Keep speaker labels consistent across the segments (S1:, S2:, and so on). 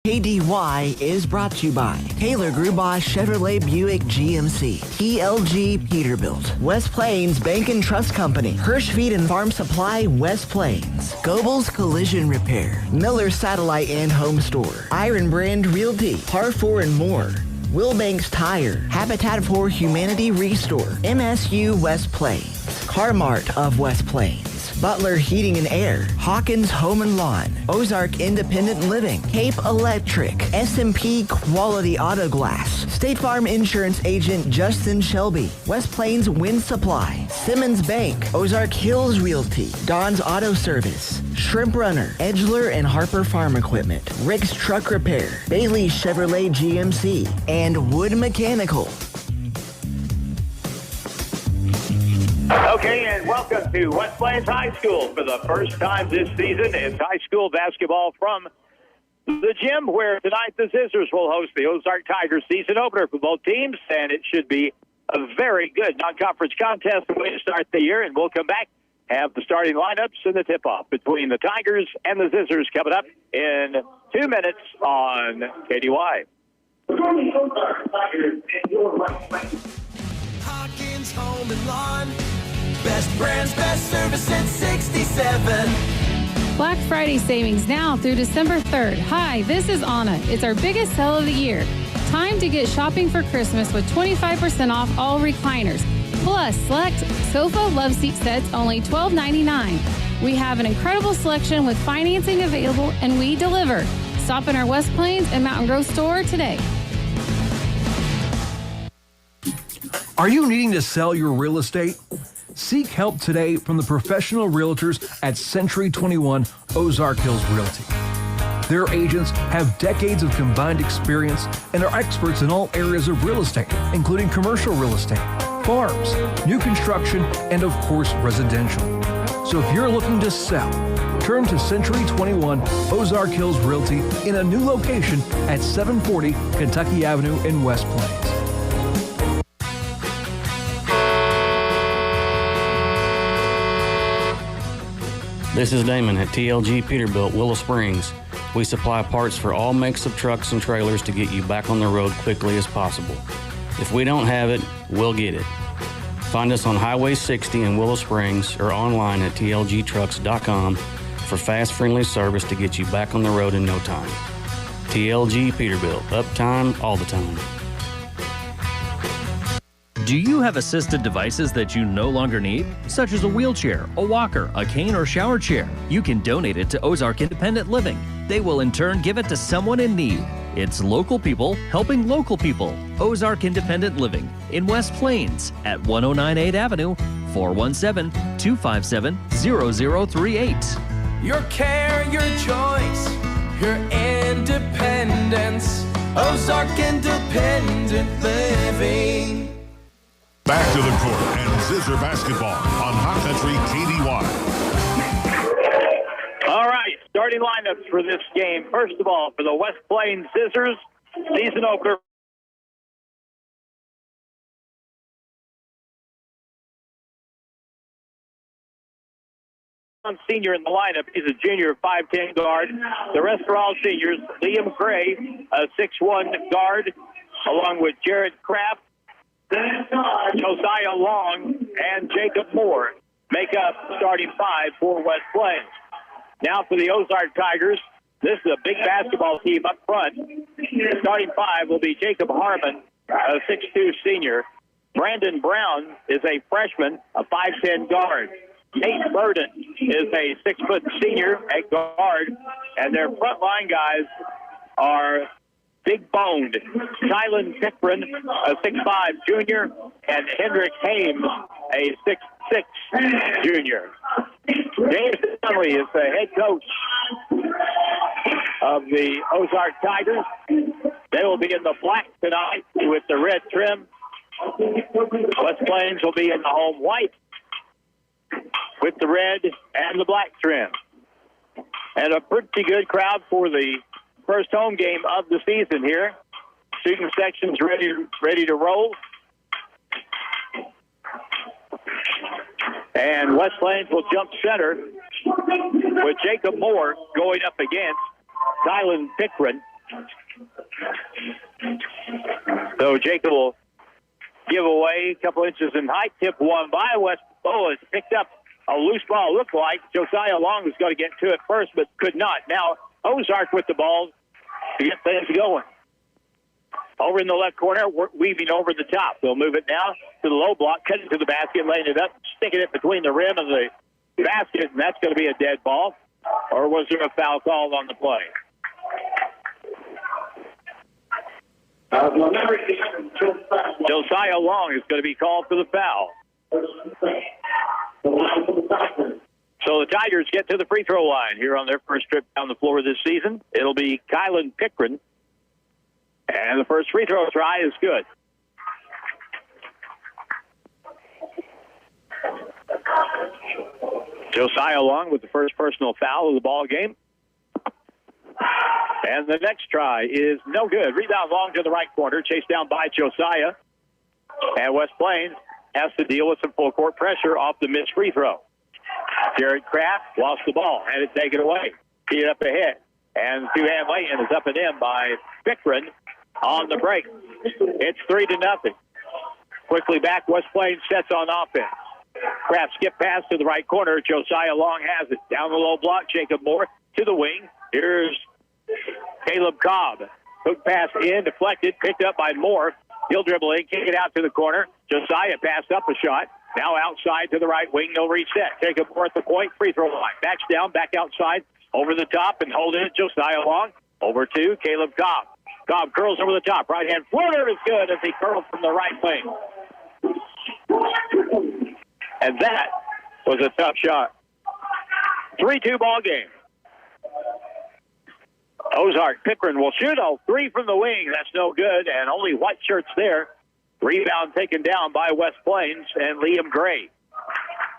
S1: KDY is brought to you by Taylor Grubaugh Chevrolet Buick GMC, TLG Peterbilt, West Plains Bank and Trust Company, Hirsch Feed and Farm Supply West Plains, Goebel's Collision Repair, Miller Satellite and Home Store, Iron Brand Realty, Par4 and more, Wilbanks Tire, Habitat for Humanity Restore, MSU West Plains, Car-Mart of West Plains, Butler Heating and Air, Hawkins Home and Lawn, Ozark Independent Living, Cape Electric, S&P Quality Auto Glass, State Farm Insurance Agent Justin Shelby, West Plains Wind Supply, Simmons Bank, Ozark Hills Realty, Don's Auto Service, Shrimp Runner, Edgeler and Harper Farm Equipment, Rick's Truck Repair, Bailey Chevrolet GMC, and Wood Mechanical.
S2: Okay, and welcome to West Plains High School for the first time this season. It's high school basketball from the gym, where tonight the Zizzers will host the Ozark Tigers season opener for both teams, and it should be a very good non-conference contest way to start the year. And we'll come back, have the starting lineups and the tip-off between the Tigers and the Zizzers coming up in 2 minutes on KDY.
S3: Hawkins Home and Lawn. Best brands, best service at 67.
S4: Black Friday savings now through December 3rd. Hi, this is Anna. It's our biggest sale of the year. Time to get shopping for Christmas with 25% off all recliners. Plus, select sofa love seat sets only $12.99. We have an incredible selection with financing available, and we deliver. Stop in our West Plains and Mountain Grove store today.
S5: Are you needing to sell your real estate? Seek help today from the professional realtors at Century 21 Ozark Hills Realty. Their agents have decades of combined experience and are experts in all areas of real estate, including commercial real estate, farms, new construction, and of course, residential. So if you're looking to sell, turn to Century 21 Ozark Hills Realty in a new location at 740 Kentucky Avenue in West Plains.
S6: This is Damon at TLG Peterbilt, Willow Springs. We supply parts for all makes of trucks and trailers to get you back on the road quickly as possible. If we don't have it, we'll get it. Find us on Highway 60 in Willow Springs or online at tlgtrucks.com for fast, friendly service to get you back on the road in no time. TLG Peterbilt, uptime all the time.
S7: Do you have assisted devices that you no longer need, such as a wheelchair, a walker, a cane, or shower chair? You can donate it to Ozark Independent Living. They will in turn give it to someone in need. It's local people helping local people. Ozark Independent Living in West Plains at 1098 Avenue, 417-257-0038.
S3: Your care, your choice, your independence. Ozark Independent Living.
S8: Back to the court and Zizzer basketball on Hot Country KDY.
S2: All right, starting lineups for this game. First of all, for the West Plains Zizzers, season opener. One senior in the lineup. He's a junior, 5'10" guard. The rest are all seniors. Liam Gray, a 6'1" guard, along with Jared Kraft, Josiah Long, and Jacob Moore make up starting five for West Plains. Now for the Ozark Tigers, this is a big basketball team up front. The starting five will be Jacob Harmon, a 6'2" senior. Brandon Brown is a freshman, a 5'10" guard. Nate Burden is a 6-foot senior at guard. And their front line guys are big-boned Kylan Pickren, a 6'5" junior, and Hendrick Hames, a 6'6" junior. James Conley is the head coach of the Ozark Tigers. They will be in the black tonight with the red trim. West Plains will be in the home white with the red and the black trim. And a pretty good crowd for the first home game of the season here. Student section's ready to roll. And West Plains will jump center with Jacob Moore going up against Kylan Pickren. So Jacob will give away a couple inches in height. Tip one by West. Oh, it's picked up a loose ball. Looked like Josiah Long was going to get to it first, but could not. Now Ozark with the ball to get things going. Over in the left corner, weaving over the top. They'll move it now to the low block, cut it to the basket, laying it up, sticking it between the rim and the basket, and that's going to be a dead ball. Or was there a foul called on the play? Josiah Long is going to be called for the foul. So the Tigers get to the free throw line here on their first trip down the floor this season. It'll be Kylan Pickren. And the first free throw try is good. Josiah Long with the first personal foul of the ball game. And the next try is no good. Rebound Long to the right corner, chased down by Josiah. And West Plains has to deal with some full court pressure off the missed free throw. Jared Kraft lost the ball, had it taken away. Teed it up ahead. And the two-hand lay-in is up and in by Pickren on the break. It's 3-0. Quickly back, West Plains sets on offense. Kraft skip pass to the right corner. Josiah Long has it. Down the low block, Jacob Moore to the wing. Here's Caleb Cobb. Hook pass in, deflected, picked up by Moore. He'll dribble in, kick it out to the corner. Josiah passed up a shot. Now outside to the right wing, no reset. Jacob Moore at the point, free throw line. Backs down, back outside, over the top, and holding it, Josiah Long. Over to Caleb Cobb. Cobb curls over the top. Right-hand floater is good as he curls from the right wing. And that was a tough shot. 3-2 ball game. Ozark Pickren will shoot all three from the wing. That's no good, and only white shirts there. Rebound taken down by West Plains and Liam Gray.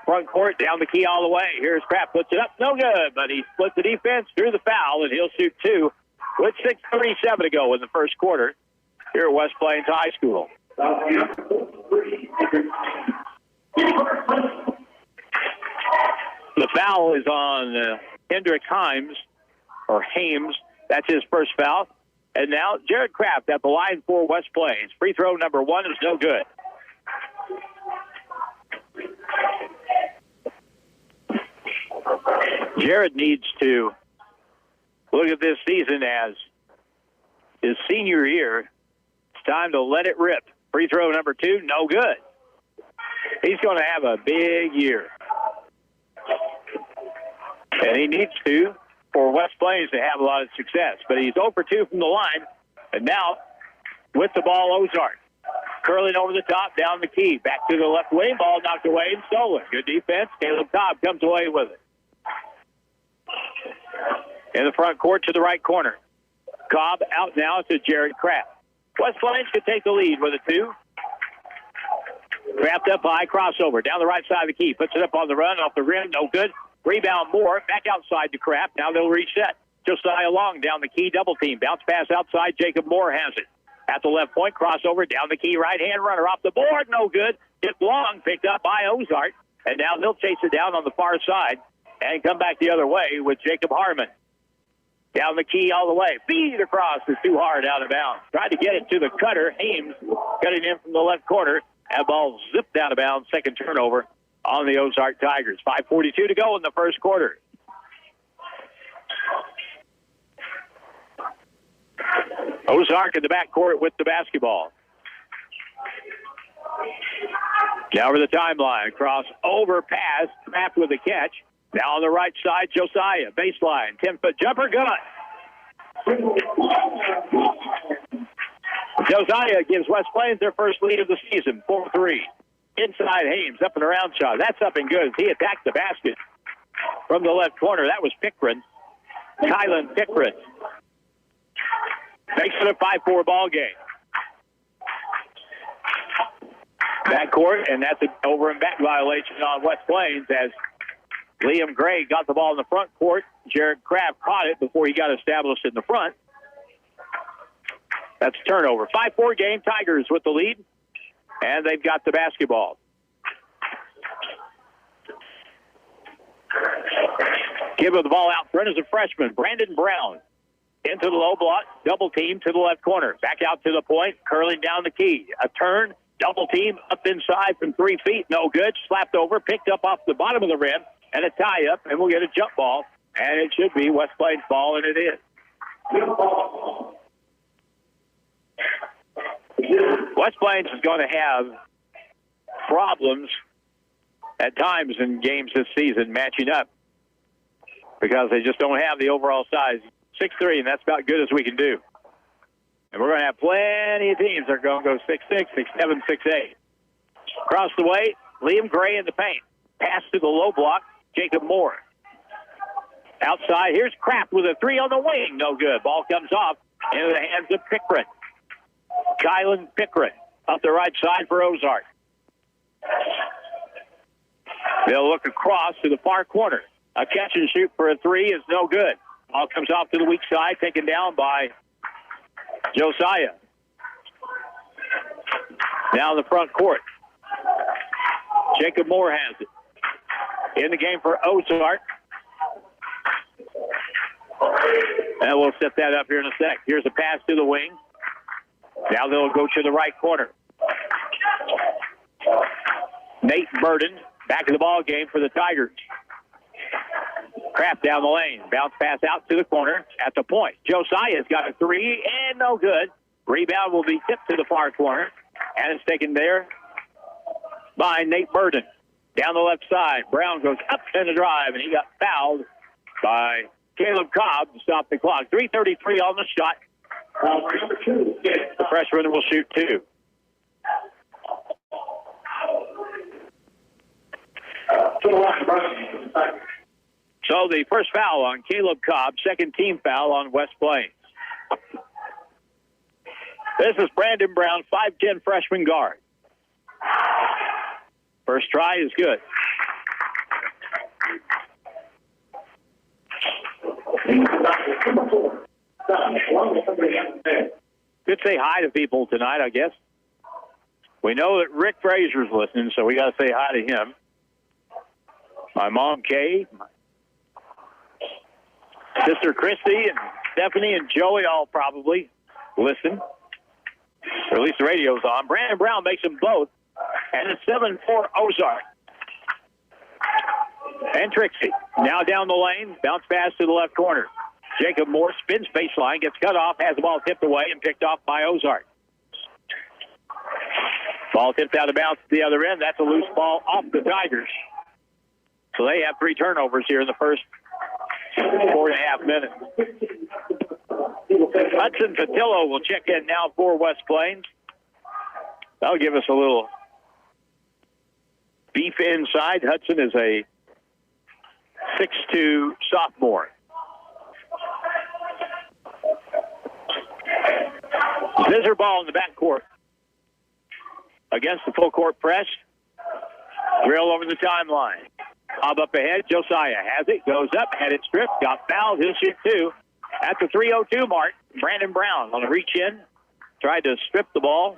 S2: Front court, down the key all the way. Here's Kraft, puts it up, no good, but he split the defense, drew the foul, and he'll shoot two with 6:37 to go in the first quarter here at West Plains High School. The foul is on Hendrick Hames. That's his first foul. And now Jared Kraft at the line for West Plains. Free throw number one is no good. Jared needs to look at this season as his senior year. It's time to let it rip. Free throw number two, no good. He's going to have a big year. And he needs to for West Plains to have a lot of success. But he's 0 for 2 from the line. And now, with the ball, Ozark. Curling over the top, down the key. Back to the left wing. Ball knocked away and stolen. Good defense. Caleb Cobb comes away with it. In the front court to the right corner. Cobb out now to Jared Kraft. West Plains could take the lead with a 2. Kraft up high, crossover. Down the right side of the key. Puts it up on the run, off the rim. No good. Rebound Moore. Back outside to Kraft. Now they'll reset. Josiah Long down the key. Double team. Bounce pass outside. Jacob Moore has it. At the left point, crossover. Down the key. Right-hand runner off the board. No good. Tip Long. Picked up by Ozark. And now they'll chase it down on the far side and come back the other way with Jacob Harmon. Down the key all the way. Feed across is too hard, out of bounds. Tried to get it to the cutter. Hames cutting in from the left corner. That ball zipped out of bounds. Second turnover on the Ozark Tigers. 5:42 to go in the first quarter. Ozark in the backcourt with the basketball. Now over the timeline. Cross over pass. Kraft with a catch. Now on the right side, Josiah. Baseline. 10-foot jumper. Good. Josiah gives West Plains their first lead of the season. 4-3. Inside Hames. Up and around shot. That's up and good. He attacked the basket from the left corner. That was Pickren. Kylan Pickren. Makes it a 5-4 ball game. Backcourt, and that's an over and back violation on West Plains as Liam Gray got the ball in the front court. Jared Kraft caught it before he got established in the front. That's a turnover. 5-4 game. Tigers with the lead, and they've got the basketball. Giving the ball out front is a freshman, Brandon Brown. into the low block, double team to the left corner. Back out to the point, curling down the key. A turn, double team up inside from 3 feet, no good. Slapped over, picked up off the bottom of the rim, and a tie-up, and we'll get a jump ball. And it should be West Plains ball, and it is. West Plains is going to have problems at times in games this season matching up because they just don't have the overall size. 6'3", and that's about good as we can do. And we're going to have plenty of teams that are going to go 6'6", 6'7", 6'8". Across the way, Liam Gray in the paint. Pass to the low block, Jacob Moore. Outside, here's Kraft with a 3 on the wing. No good. Ball comes off into the hands of Pickren. Kylan Pickren up the right side for Ozark. They'll look across to the far corner. A catch and shoot for a 3 is no good. Ball comes off to the weak side, taken down by Josiah. Now in the front court. Jacob Moore has it. In the game for Ozark. And we'll set that up here in a sec. Here's a pass to the wing. Now they'll go to the right corner. Nate Burden back in the ball game for the Tigers. Kraft down the lane. Bounce pass out to the corner at the point. Josiah's got a 3 and no good. Rebound will be tipped to the far corner. And it's taken there by Nate Burden. Down the left side. Brown goes up in the drive, and he got fouled by Caleb Cobb to stop the clock. 3:33 on the shot. The freshman will shoot 2. So the first foul on Caleb Cobb, second team foul on West Plains. This is Brandon Brown, 5'10" freshman guard. First try is good. Could say hi to people tonight, I guess. We know that Rick Frazier's listening, so we got to say hi to him. My mom, Kay, my sister Christy, and Stephanie and Joey all probably listen. Or at least the radio's on. Brandon Brown makes them both. And it's 7-4 Ozark. And Trixie. Now down the lane. Bounce pass to the left corner. Jacob Moore spins baseline, gets cut off, has the ball tipped away and picked off by Ozark. Ball tipped out of bounds to the other end. That's a loose ball off the Tigers. So they have 3 turnovers here in the first 4.5 minutes. Hudson Patillo will check in now for West Plains. That'll give us a little beef inside. Hudson is a 6'2" sophomore. Zizzer ball in the backcourt. Against the full court press. Drill over the timeline. Bob up ahead. Josiah has it. Goes up. Had it stripped. Got fouled. He'll shoot 2. At the 3:02 mark, Brandon Brown on a reach in. Tried to strip the ball.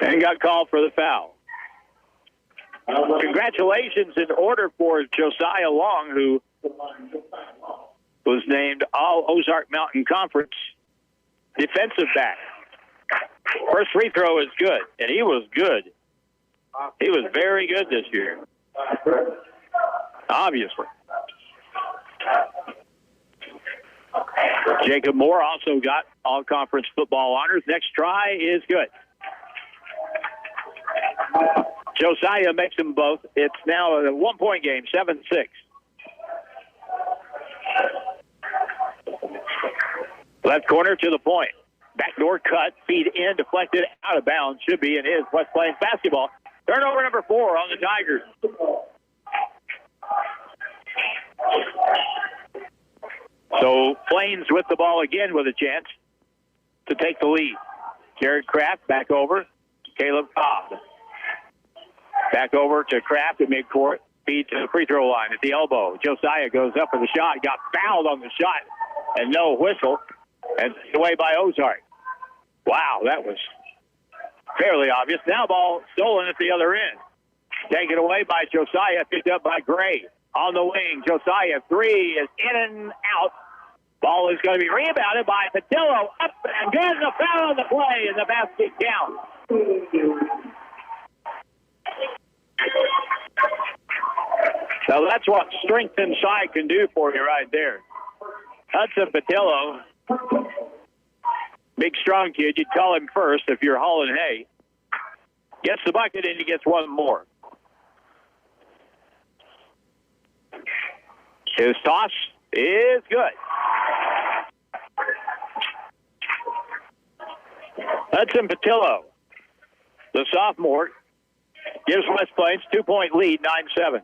S2: And got called for the foul. Congratulations in order for Josiah Long, who was named All-Ozark Mountain Conference defensive back. First free throw is good, and he was good. He was very good this year. Obviously. Jacob Moore also got all-conference football honors. Next try is good. Josiah makes them both. It's now a 1-point game, 7-6. Left corner to the point. Backdoor cut, feed in, deflected, out of bounds. Should be and is West Plains basketball. Turnover number 4 on the Tigers. So Plains with the ball again with a chance to take the lead. Jared Kraft back over. Caleb Cobb. Back over to Kraft at midcourt. Feed to the free throw line at the elbow. Josiah goes up for the shot. Got fouled on the shot and no whistle. And away by Ozark. Wow, that was fairly obvious. Now ball stolen at the other end. Taken away by Josiah, picked up by Gray. on the wing. Josiah, three is in and out. Ball is going to be rebounded by Patillo. Up and good. The foul on the play, and the basket count. So that's what strength inside can do for you right there. Hudson Patillo, big, strong kid. You'd call him first if you're hauling hay. Gets the bucket, and he gets one more. His toss is good. Hudson Patillo, the sophomore, gives West Plains 2-point lead, 9-7.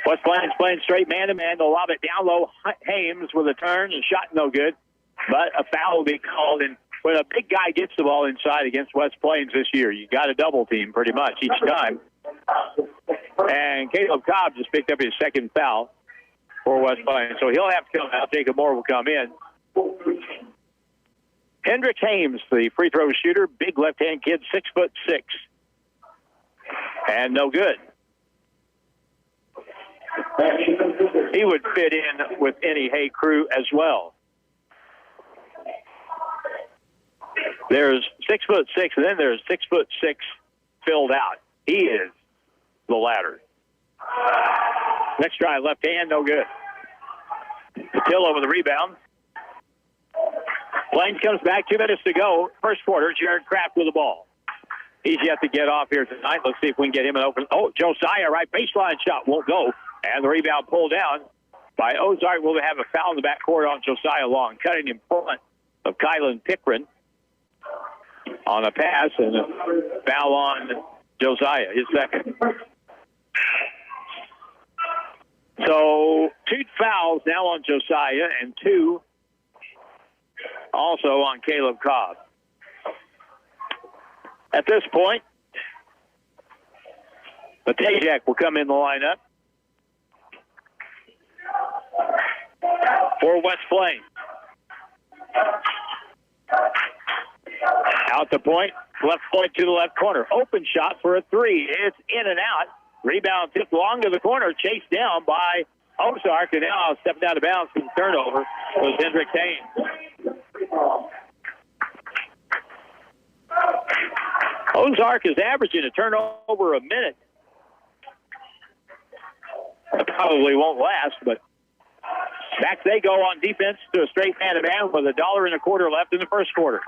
S2: West Plains playing straight man-to-man. They'll lob it down low. Hames with a turn and shot no good. But a foul will be called. And when a big guy gets the ball inside against West Plains this year, you got a double team pretty much each time. And Caleb Cobb just picked up his second foul for West Plains. So he'll have to come out. Jacob Moore will come in. Hendricks Hames, the free throw shooter, big left-hand kid, 6'6". And no good. He would fit in with any hay crew as well. There's 6'6", and then there's 6'6" filled out. He is the latter. Next try, left hand, no good. Patillo with the rebound. Plains comes back, 2 minutes to go. First quarter, Jared Kraft with the ball. He's yet to get off here tonight. Let's see if we can get him an open. Oh, Josiah, right baseline shot won't go. And the rebound pulled down by Ozark. Will have a foul in the backcourt on Josiah Long, cutting in front of Kylan Pickren on a pass, and a foul on Josiah, his second. So 2 fouls now on Josiah and 2 also on Caleb Cobb. At this point, Matejak will come in the lineup for West Plains. Out the point, left point to the left corner. Open shot for a 3. It's in and out. Rebound tipped long to the corner, chased down by Ozark, and now stepping out of bounds from the turnover was Hendricks Hames. Ozark is averaging a turnover a minute. It probably won't last, but back they go on defense to a straight man-to-man with $1.25 left in the first quarter.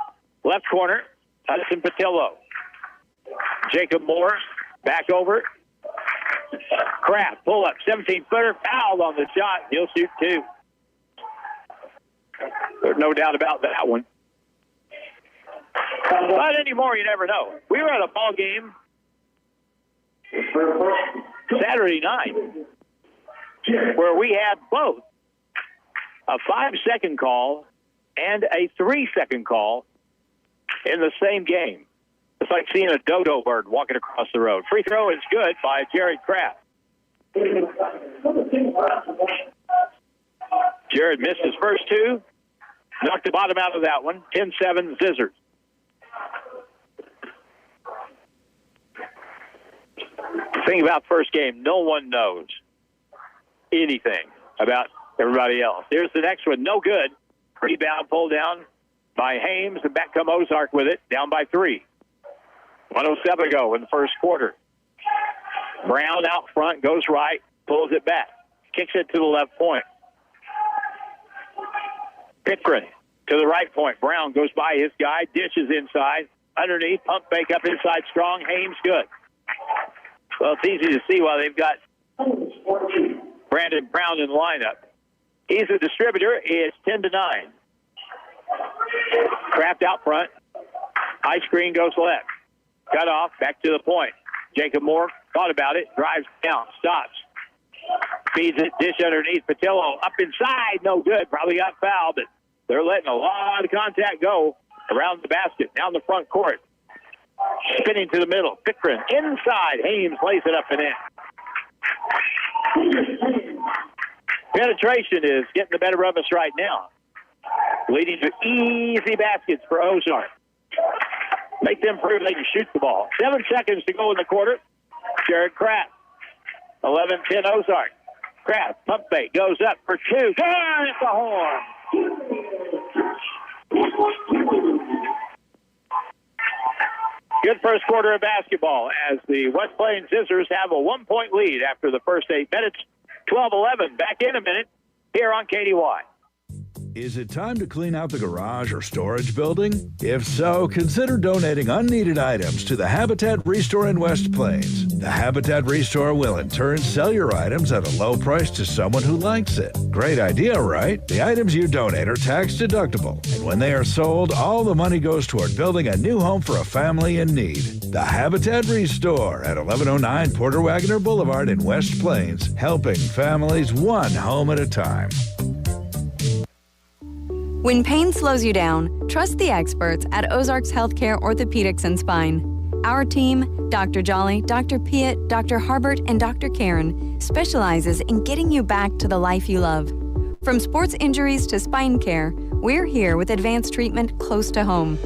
S2: Left corner, Hudson Patillo. Jacob Moore, back over. Kraft, pull up, 17-footer, fouled on the shot. He'll shoot 2. There's no doubt about that one. But anymore, you never know. We were at a ball game Saturday night where we had both a 5-second call and a 3-second call in the same game. It's like seeing a dodo bird walking across the road. Free throw is good by Jared Kraft. Jared missed his first 2. Knocked the bottom out of that one. 10-7 Zizzers. Thing about first game, no one knows anything about everybody else. Here's the next one. No good. Rebound pulled down by Hames, and back come Ozark with it, down by 3. 1:07 ago in the first quarter. Brown out front, goes right, pulls it back, kicks it to the left point. Pickren to the right point. Brown goes by his guy, dishes inside, underneath, pump fake up inside strong. Hames good. Well, it's easy to see why they've got Brandon Brown in the lineup. He's a distributor. It's 10-9. Kraft out front. High screen goes left. Cut off, back to the point. Jacob Moore thought about it, drives down, stops. Feeds it, dish underneath. Patillo up inside, no good. Probably got fouled, but they're letting a lot of contact go around the basket, down the front court. Spinning to the middle. Pickren inside. Hames lays it up and in. Penetration is getting the better of us right now, leading to easy baskets for Ozark. Make them prove they can shoot the ball. 7 seconds to go in the quarter. Jared Kraft 11-10 Ozark. Kraft, pump fake, goes up for two. Good at the horn. Good first quarter of basketball as the West Plains Zizzers have a 1-point lead after the first 8 minutes. 12-11. Back in a minute here on KDY.
S9: Is it time to clean out the garage or storage building? If so, consider donating unneeded items to the Habitat Restore in West Plains. The Habitat Restore will in turn sell your items at a low price to someone who likes it. Great idea, right? The items you donate are tax deductible, and when they are sold, all the money goes toward building a new home for a family in need. The Habitat Restore at 1109 Porter Wagoner Boulevard in West Plains, helping families one home at a time.
S10: When pain slows you down, trust the experts at Ozark's Healthcare Orthopedics and Spine. Our team, Dr. Jolly, Dr. Piet, Dr. Harbert, and Dr. Karen, specializes in getting you back to the life you love. From sports injuries to spine care, we're here with advanced treatment close to home.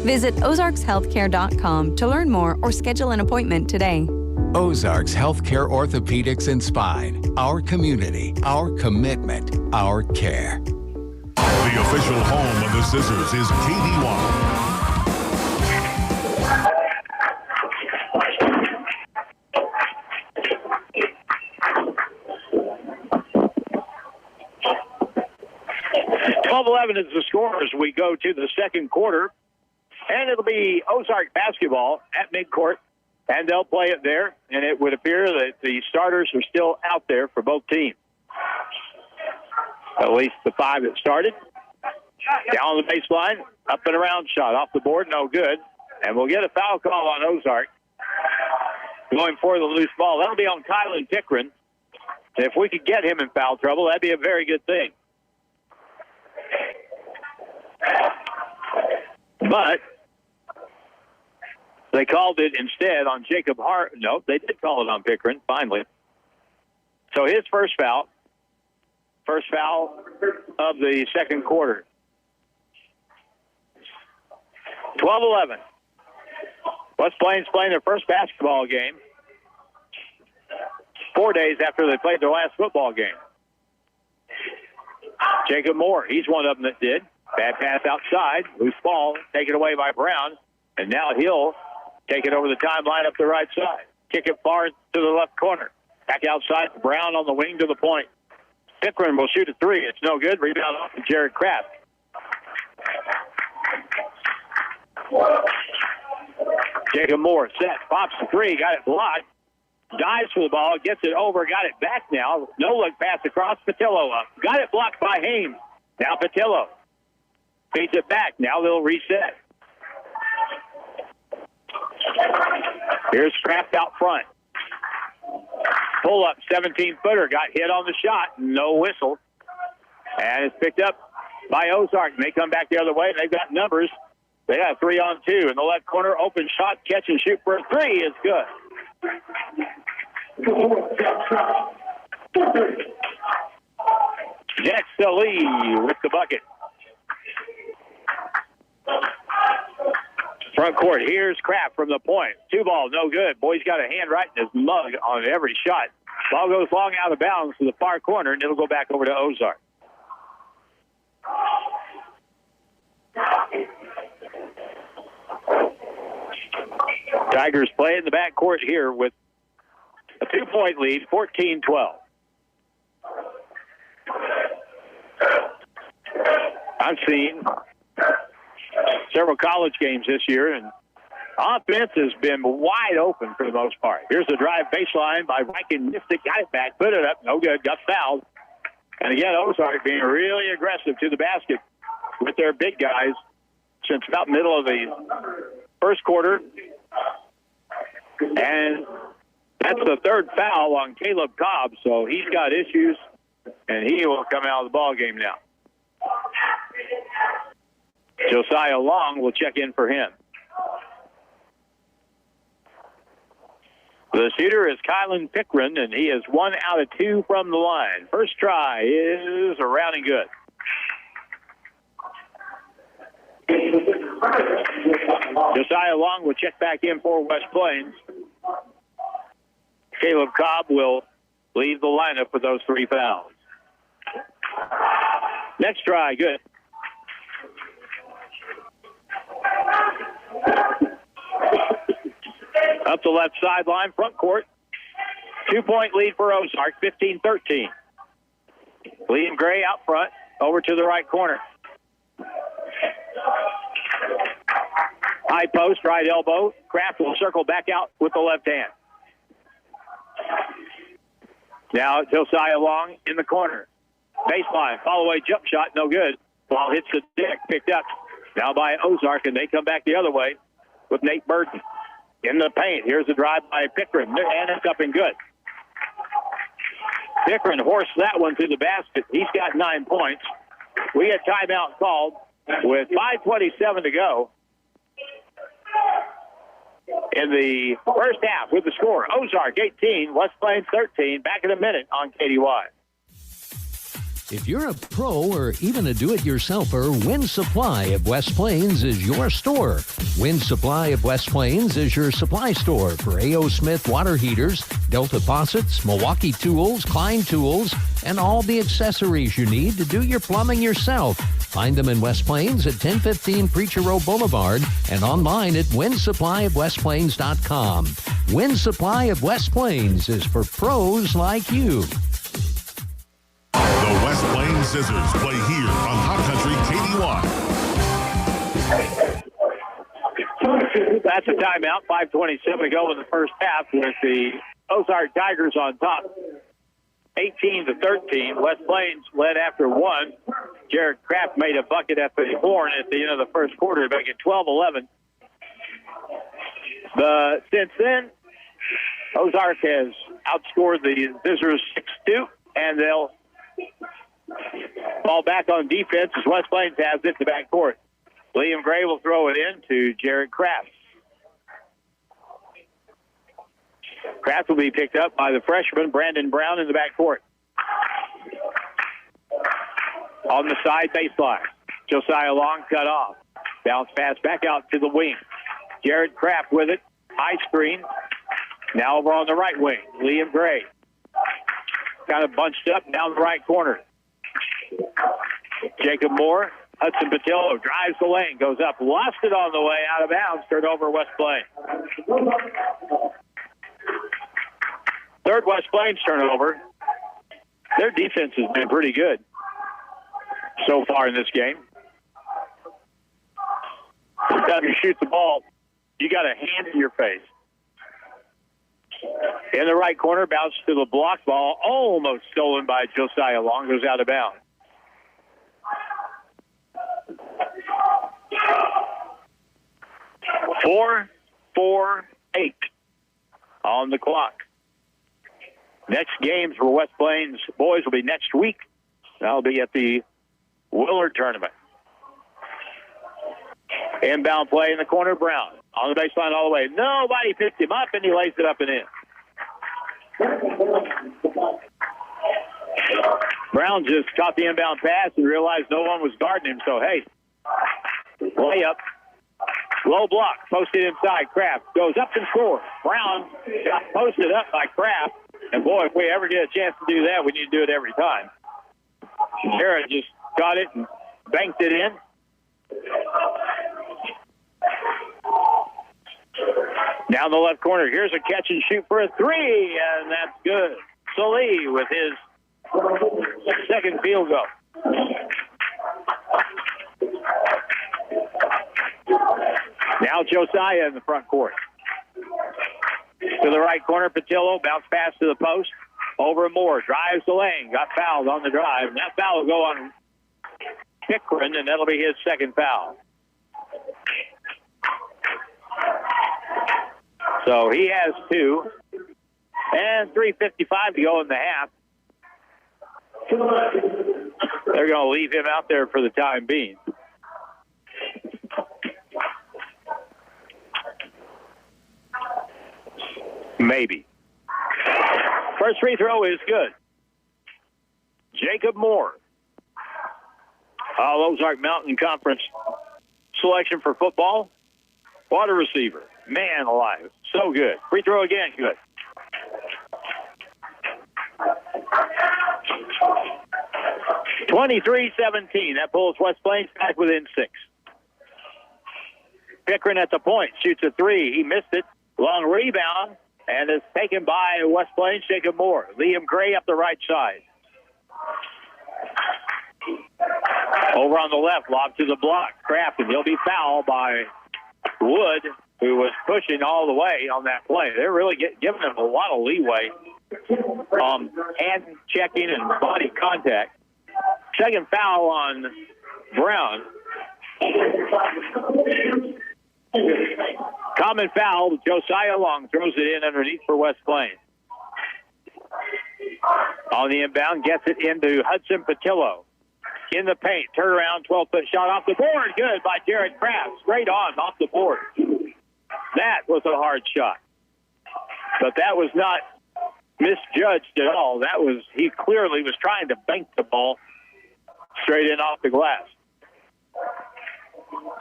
S10: Visit ozarkshealthcare.com to learn more or schedule an appointment today.
S11: Ozark's Healthcare Orthopedics and Spine. Our community, our commitment, our care.
S8: The official home of the Zizzers is KDY.
S2: Is the score as we go to the second quarter, and it'll be Ozark basketball at midcourt, and they'll play it there, and it would appear that the starters are still out there for both teams. At least the 5 that started. Down the baseline, up and around shot off the board, no good, and we'll get a foul call on Ozark going for the loose ball. That'll be on Kylan Pickren. If we could get him in foul trouble, that'd be a very good thing. But they called it instead on Jacob Hart. No, they did call it on Pickren, finally. So his first foul of the second quarter. 12-11. West Plains playing their first basketball game 4 days after they played their last football game. Jacob Moore, he's one of them that did. Bad pass outside, loose ball, taken away by Brown, and now he'll take it over the timeline up the right side. Kick it far to the left corner. Back outside, Brown on the wing to the point. Pickren will shoot a 3. It's no good. Rebound off to Jared Kraft. Jacob Moore set, pops a 3, got it blocked. Dives for the ball, gets it over, got it back now. No look pass across, Patillo up. Got it blocked by Haynes. Now Patillo feeds it back. Now they'll reset. Here's Kraft out front. Pull up, 17-footer, got hit on the shot. No whistle. And it's picked up by Ozark. And they come back the other way, and they've got numbers. They got 3-on-2 in the left corner. Open shot, catch and shoot for a 3 is good. Next to Lee with the bucket. Front court, here's Kraft from the point. 2-ball, no good. Boy's got a hand right in his mug on every shot. Ball goes long out of bounds to the far corner, and it'll go back over to Ozark. Tigers play in the backcourt here with a 2-point lead, 14-12. I've seen several college games this year, and offense has been wide open for the most part. Here's the drive baseline by Riken Mystic. Got it back, put it up, no good, got fouled. And again, Ozark being really aggressive to the basket with their big guys since about middle of the first quarter. And that's the third foul on Caleb Cobb, so he's got issues, and he will come out of the ball game now. Josiah Long will check in for him. The shooter is Kylan Pickren, and he is 1 out of 2 from the line. First try is around and good. Josiah Long will check back in for West Plains. Caleb Cobb will leave the lineup with those 3 fouls. Next try, good. Up the left sideline, front court. 2-point lead for Ozark, 15-13. Liam Gray out front, over to the right corner. High post, right elbow. Kraft will circle back out with the left hand. Now Josiah Long in the corner. Baseline, follow-away jump shot, no good. Ball hits the deck, picked up. Now by Ozark, and they come back the other way with Nate Burton. In the paint, here's a drive by Pickren, and it's up and good. Pickren horsed that one to the basket. He's got 9 points. We get timeout called with 5:27 to go in the first half with the score. Ozark 18, West Plains 13. Back in a minute on KDY.
S12: If you're a pro or even a do-it-yourselfer, Win Supply of West Plains is your store. Win Supply of West Plains is your supply store for A.O. Smith water heaters, Delta faucets, Milwaukee tools, Klein tools, and all the accessories you need to do your plumbing yourself. Find them in West Plains at 1015 Preacher Row Boulevard and online at winsupplyofwestplains.com. Win Supply of West Plains is for pros like you.
S8: The West Plains Zizzers play here on Hot Country KDY.
S2: That's a timeout. 5:27 to go in the first half with the Ozark Tigers on top. 18-13. West Plains led after 1. Jared Kraft made a bucket at the horn at the end of the first quarter to make it 12-11. But since then, Ozark has outscored the Zizzers 6-2, and they'll fall back on defense as West Plains has it to backcourt. Liam Gray will throw it in to Jared Kraft. Kraft will be picked up by the freshman, Brandon Brown, in the backcourt. On the side baseline, Josiah Long cut off. Bounce pass back out to the wing. Jared Kraft with it. High screen. Now over on the right wing. Liam Gray. Kind of bunched up down the right corner. Jacob Moore. Hudson Patillo drives the lane. Goes up. Lost it on the way out of bounds. Turnover West Plains. Third West Plains turnover. Their defense has been pretty good so far in this game. Every time you shoot the ball, you got a hand in your face. In the right corner, bounce to the block ball, almost stolen by Josiah Long, goes out of bounds. Four, 8 on the clock. Next games for West Plains boys will be next week. That'll be at the Willard tournament. Inbound play in the corner, Brown. On the baseline all the way. Nobody picked him up, and he lays it up and in. Brown just caught the inbound pass and realized no one was guarding him, so hey, layup. Low block, posted inside. Kraft goes up and scores. Brown got posted up by Kraft. And, boy, if we ever get a chance to do that, we need to do it every time. Jared just got it and banked it in. Down the left corner, here's a catch and shoot for a 3, and that's good. Salee with his second field goal. Now Josiah in the front court. To the right corner, Patillo, bounce pass to the post. Over Moore, drives the lane, got fouled on the drive. And that foul will go on Pickren, and that'll be his second foul. So he has 2. And 3:55 to go in the half. They're going to leave him out there for the time being. Maybe. First free throw is good. Jacob Moore. All Ozark Mountain Conference selection for football. Water receiver. Man alive. So good. Free throw again. Good. 23-17. That pulls West Plains back within 6. Pickering at the point, shoots a 3. He missed it. Long rebound, and is taken by West Plains, Jacob Moore. Liam Gray up the right side. Over on the left, lob to the block. Kraft, and he'll be fouled by Wood, who was pushing all the way on that play. They're really giving him a lot of leeway on hand checking and body contact. Second foul on Brown. Common foul. Josiah Long throws it in underneath for West Plains. On the inbound, gets it into Hudson Patillo. In the paint, turn around, 12-foot shot off the board. Good by Jared Kraft. Straight on off the board. That was a hard shot. But that was not misjudged at all. He clearly was trying to bank the ball straight in off the glass.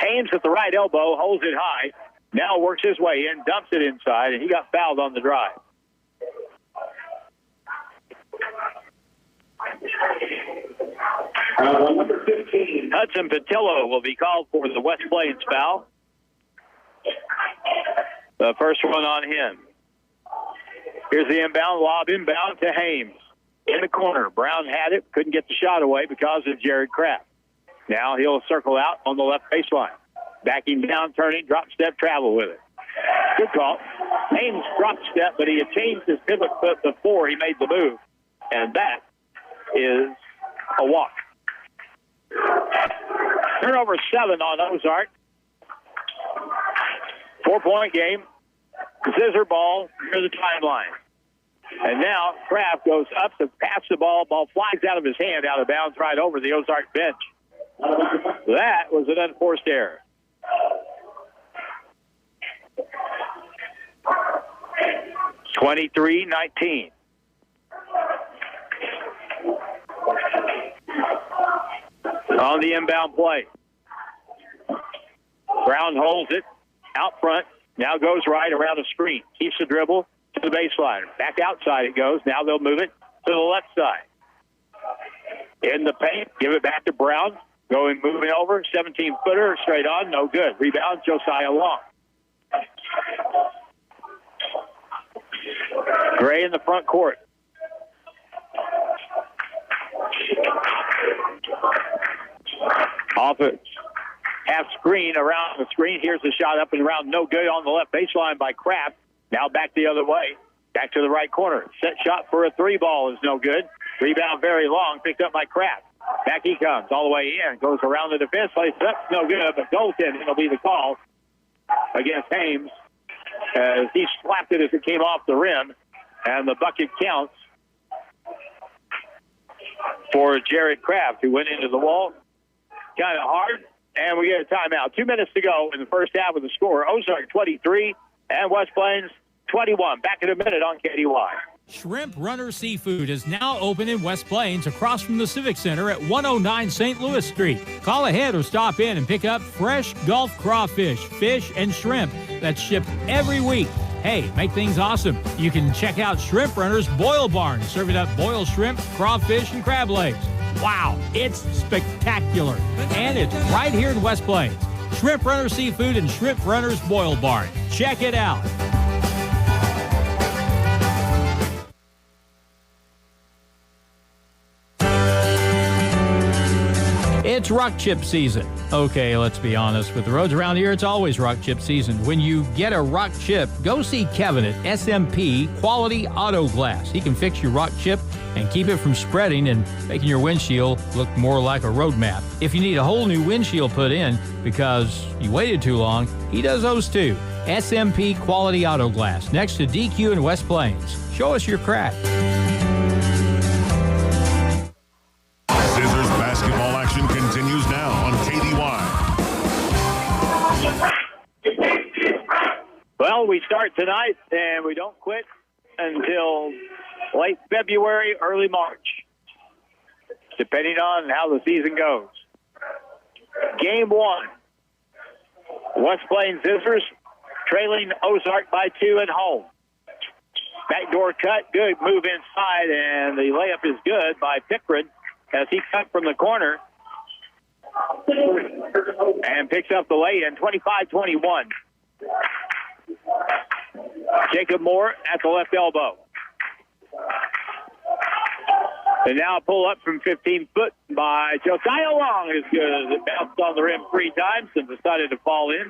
S2: Ames at the right elbow, holds it high. Now works his way in, dumps it inside, and he got fouled on the drive. Number 15. Hudson Patillo will be called for the West Plains foul. The first one on him. Here's the inbound lob, inbound to Hames. In the corner, Brown had it, couldn't get the shot away because of Jared Kraft. Now he'll circle out on the left baseline. Backing down, turning, drop step, travel with it. Good call. Hames dropped step, but he had changed his pivot foot before he made the move. And that is a walk. Turnover 7 on Ozark. 4-point game. Zizzer ball near the timeline. And now Kraft goes up to pass the ball. Ball flies out of his hand, out of bounds, right over the Ozark bench. That was an unforced error. (23-19). On the inbound play. Brown holds it out front. Now goes right around the screen. Keeps the dribble to the baseline. Back outside it goes. Now they'll move it to the left side. In the paint. Give it back to Brown. Moving over. 17-footer. Straight on. No good. Rebound. Josiah Long. Gray in the front court. Off it. Half screen around the screen. Here's the shot up and around. No good on the left baseline by Kraft. Now back the other way. Back to the right corner. Set shot for a 3 ball is no good. Rebound very long. Picked up by Kraft. Back he comes all the way in. Goes around the defense. Plays up. No good, but goaltending will be the call against Hames. As he slapped it as it came off the rim. And the bucket counts for Jared Kraft, who went into the wall. Kind of hard. And we get a timeout. 2 minutes to go in the first half of the score. Ozark 23 and West Plains 21. Back in a minute on KDY.
S13: Shrimp Runner Seafood is now open in West Plains across from the Civic Center at 109 St. Louis Street. Call ahead or stop in and pick up fresh Gulf crawfish, fish, and shrimp that's shipped every week. Hey, make things awesome. You can check out Shrimp Runner's Boil Barn, serving up boiled shrimp, crawfish, and crab legs. Wow, it's spectacular. And it's right here in West Plains. Shrimp Runner Seafood and Shrimp Runner's Boil Barn. Check it out. It's rock chip season. Okay, let's be honest. With the roads around here, it's always rock chip season. When you get a rock chip, go see Kevin at SMP Quality Auto Glass. He can fix your rock chip and keep it from spreading and making your windshield look more like a road map. If you need a whole new windshield put in because you waited too long, he does those too. SMP Quality Auto Glass, next to DQ in West Plains. Show us your crack.
S8: Zizzers basketball action continues now on KDY.
S2: Well, we start tonight, and we don't quit until late February, early March, depending on how the season goes. Game 1. West Plains Zizzers trailing Ozark by 2 at home. Backdoor cut, good move inside, and the layup is good by Pickren as he cut from the corner and picks up the lay-in, 25-21. Jacob Moore at the left elbow. And now a pull up from 15 foot by Josiah Long is good as it bounced on the rim 3 times and decided to fall in.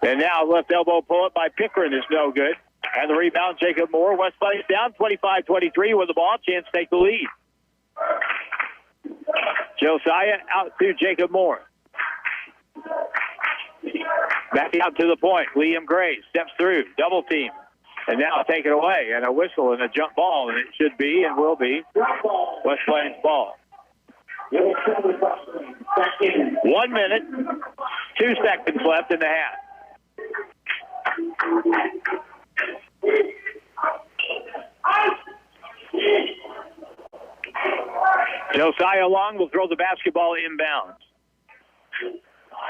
S2: And now left elbow pull up by Pickren is no good. And the rebound, Jacob Moore. West Plains down 25-23 with the ball. Chance to take the lead. Josiah out to Jacob Moore. Back out to the point. Liam Gray steps through. Double team. And now take it away. And a whistle and a jump ball. And it should be and will be West Plains ball. 1 minute, 2 seconds left in the half. Josiah Long will throw the basketball inbounds.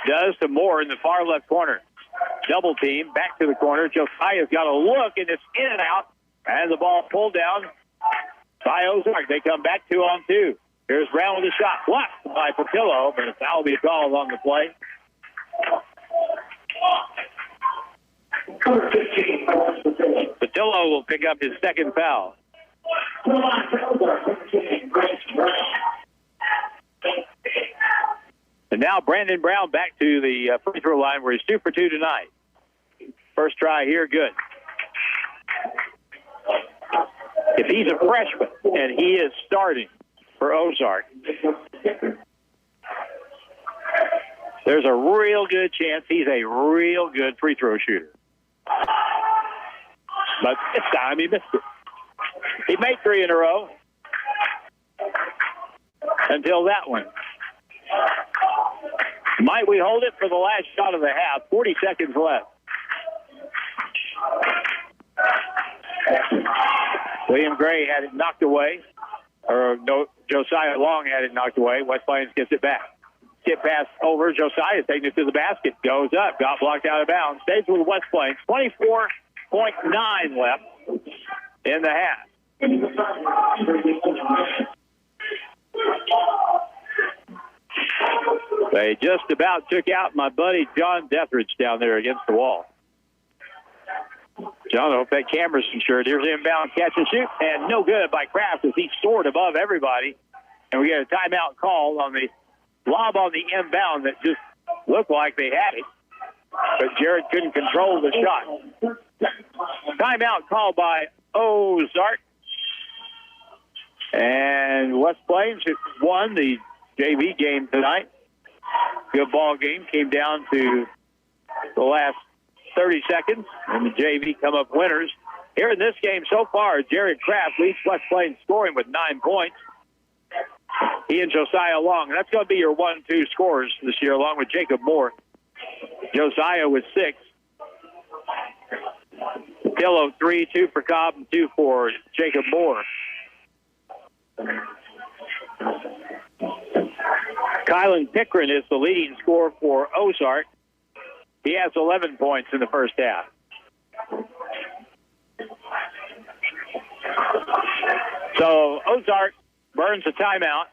S2: Does to Moore in the far left corner. Double team, back to the corner. Josiah's got a look, and it's in and out. And the ball pulled down by Ozark. They come back 2-on-2. Here's Brown with a shot. Blocked by Patillo, but a foul will be called on the play. Patillo will pick up his second foul. And now Brandon Brown back to the free throw line where he's 2 for 2 tonight. First try here, good. If he's a freshman and he is starting for Ozark, there's a real good chance he's a real good free throw shooter. But this time he missed it. He made 3 in a row until that one. Might we hold it for the last shot of the half? 40 seconds left. William Gray had it knocked away. Or no, Josiah Long had it knocked away. West Plains gets it back. Skip pass over. Josiah taking it to the basket. Goes up. Got blocked out of bounds. Stays with West Plains. 24.9 left in the half. They just about took out my buddy John Deathridge down there against the wall. John, I hope that camera's insured. Here's the inbound catch and shoot, and no good by Kraft as he soared above everybody. And we get a timeout call on the lob on the inbound that just looked like they had it, but Jared couldn't control the shot. Timeout called by Ozark. And West Plains won the JV game tonight. Good ball game. Came down to the last 30 seconds, and the JV come up winners. Here in this game so far, Jared Kraft leads West Plains scoring with 9 points. He and Josiah Long. That's going to be your 1-2 scorers this year, along with Jacob Moore. Josiah with 6. Pillow 3, 2 for Cobb, and 2 for Jacob Moore. Kylan Pickren is the leading scorer for Ozark. He has 11 points in the first half. So Ozark burns a timeout.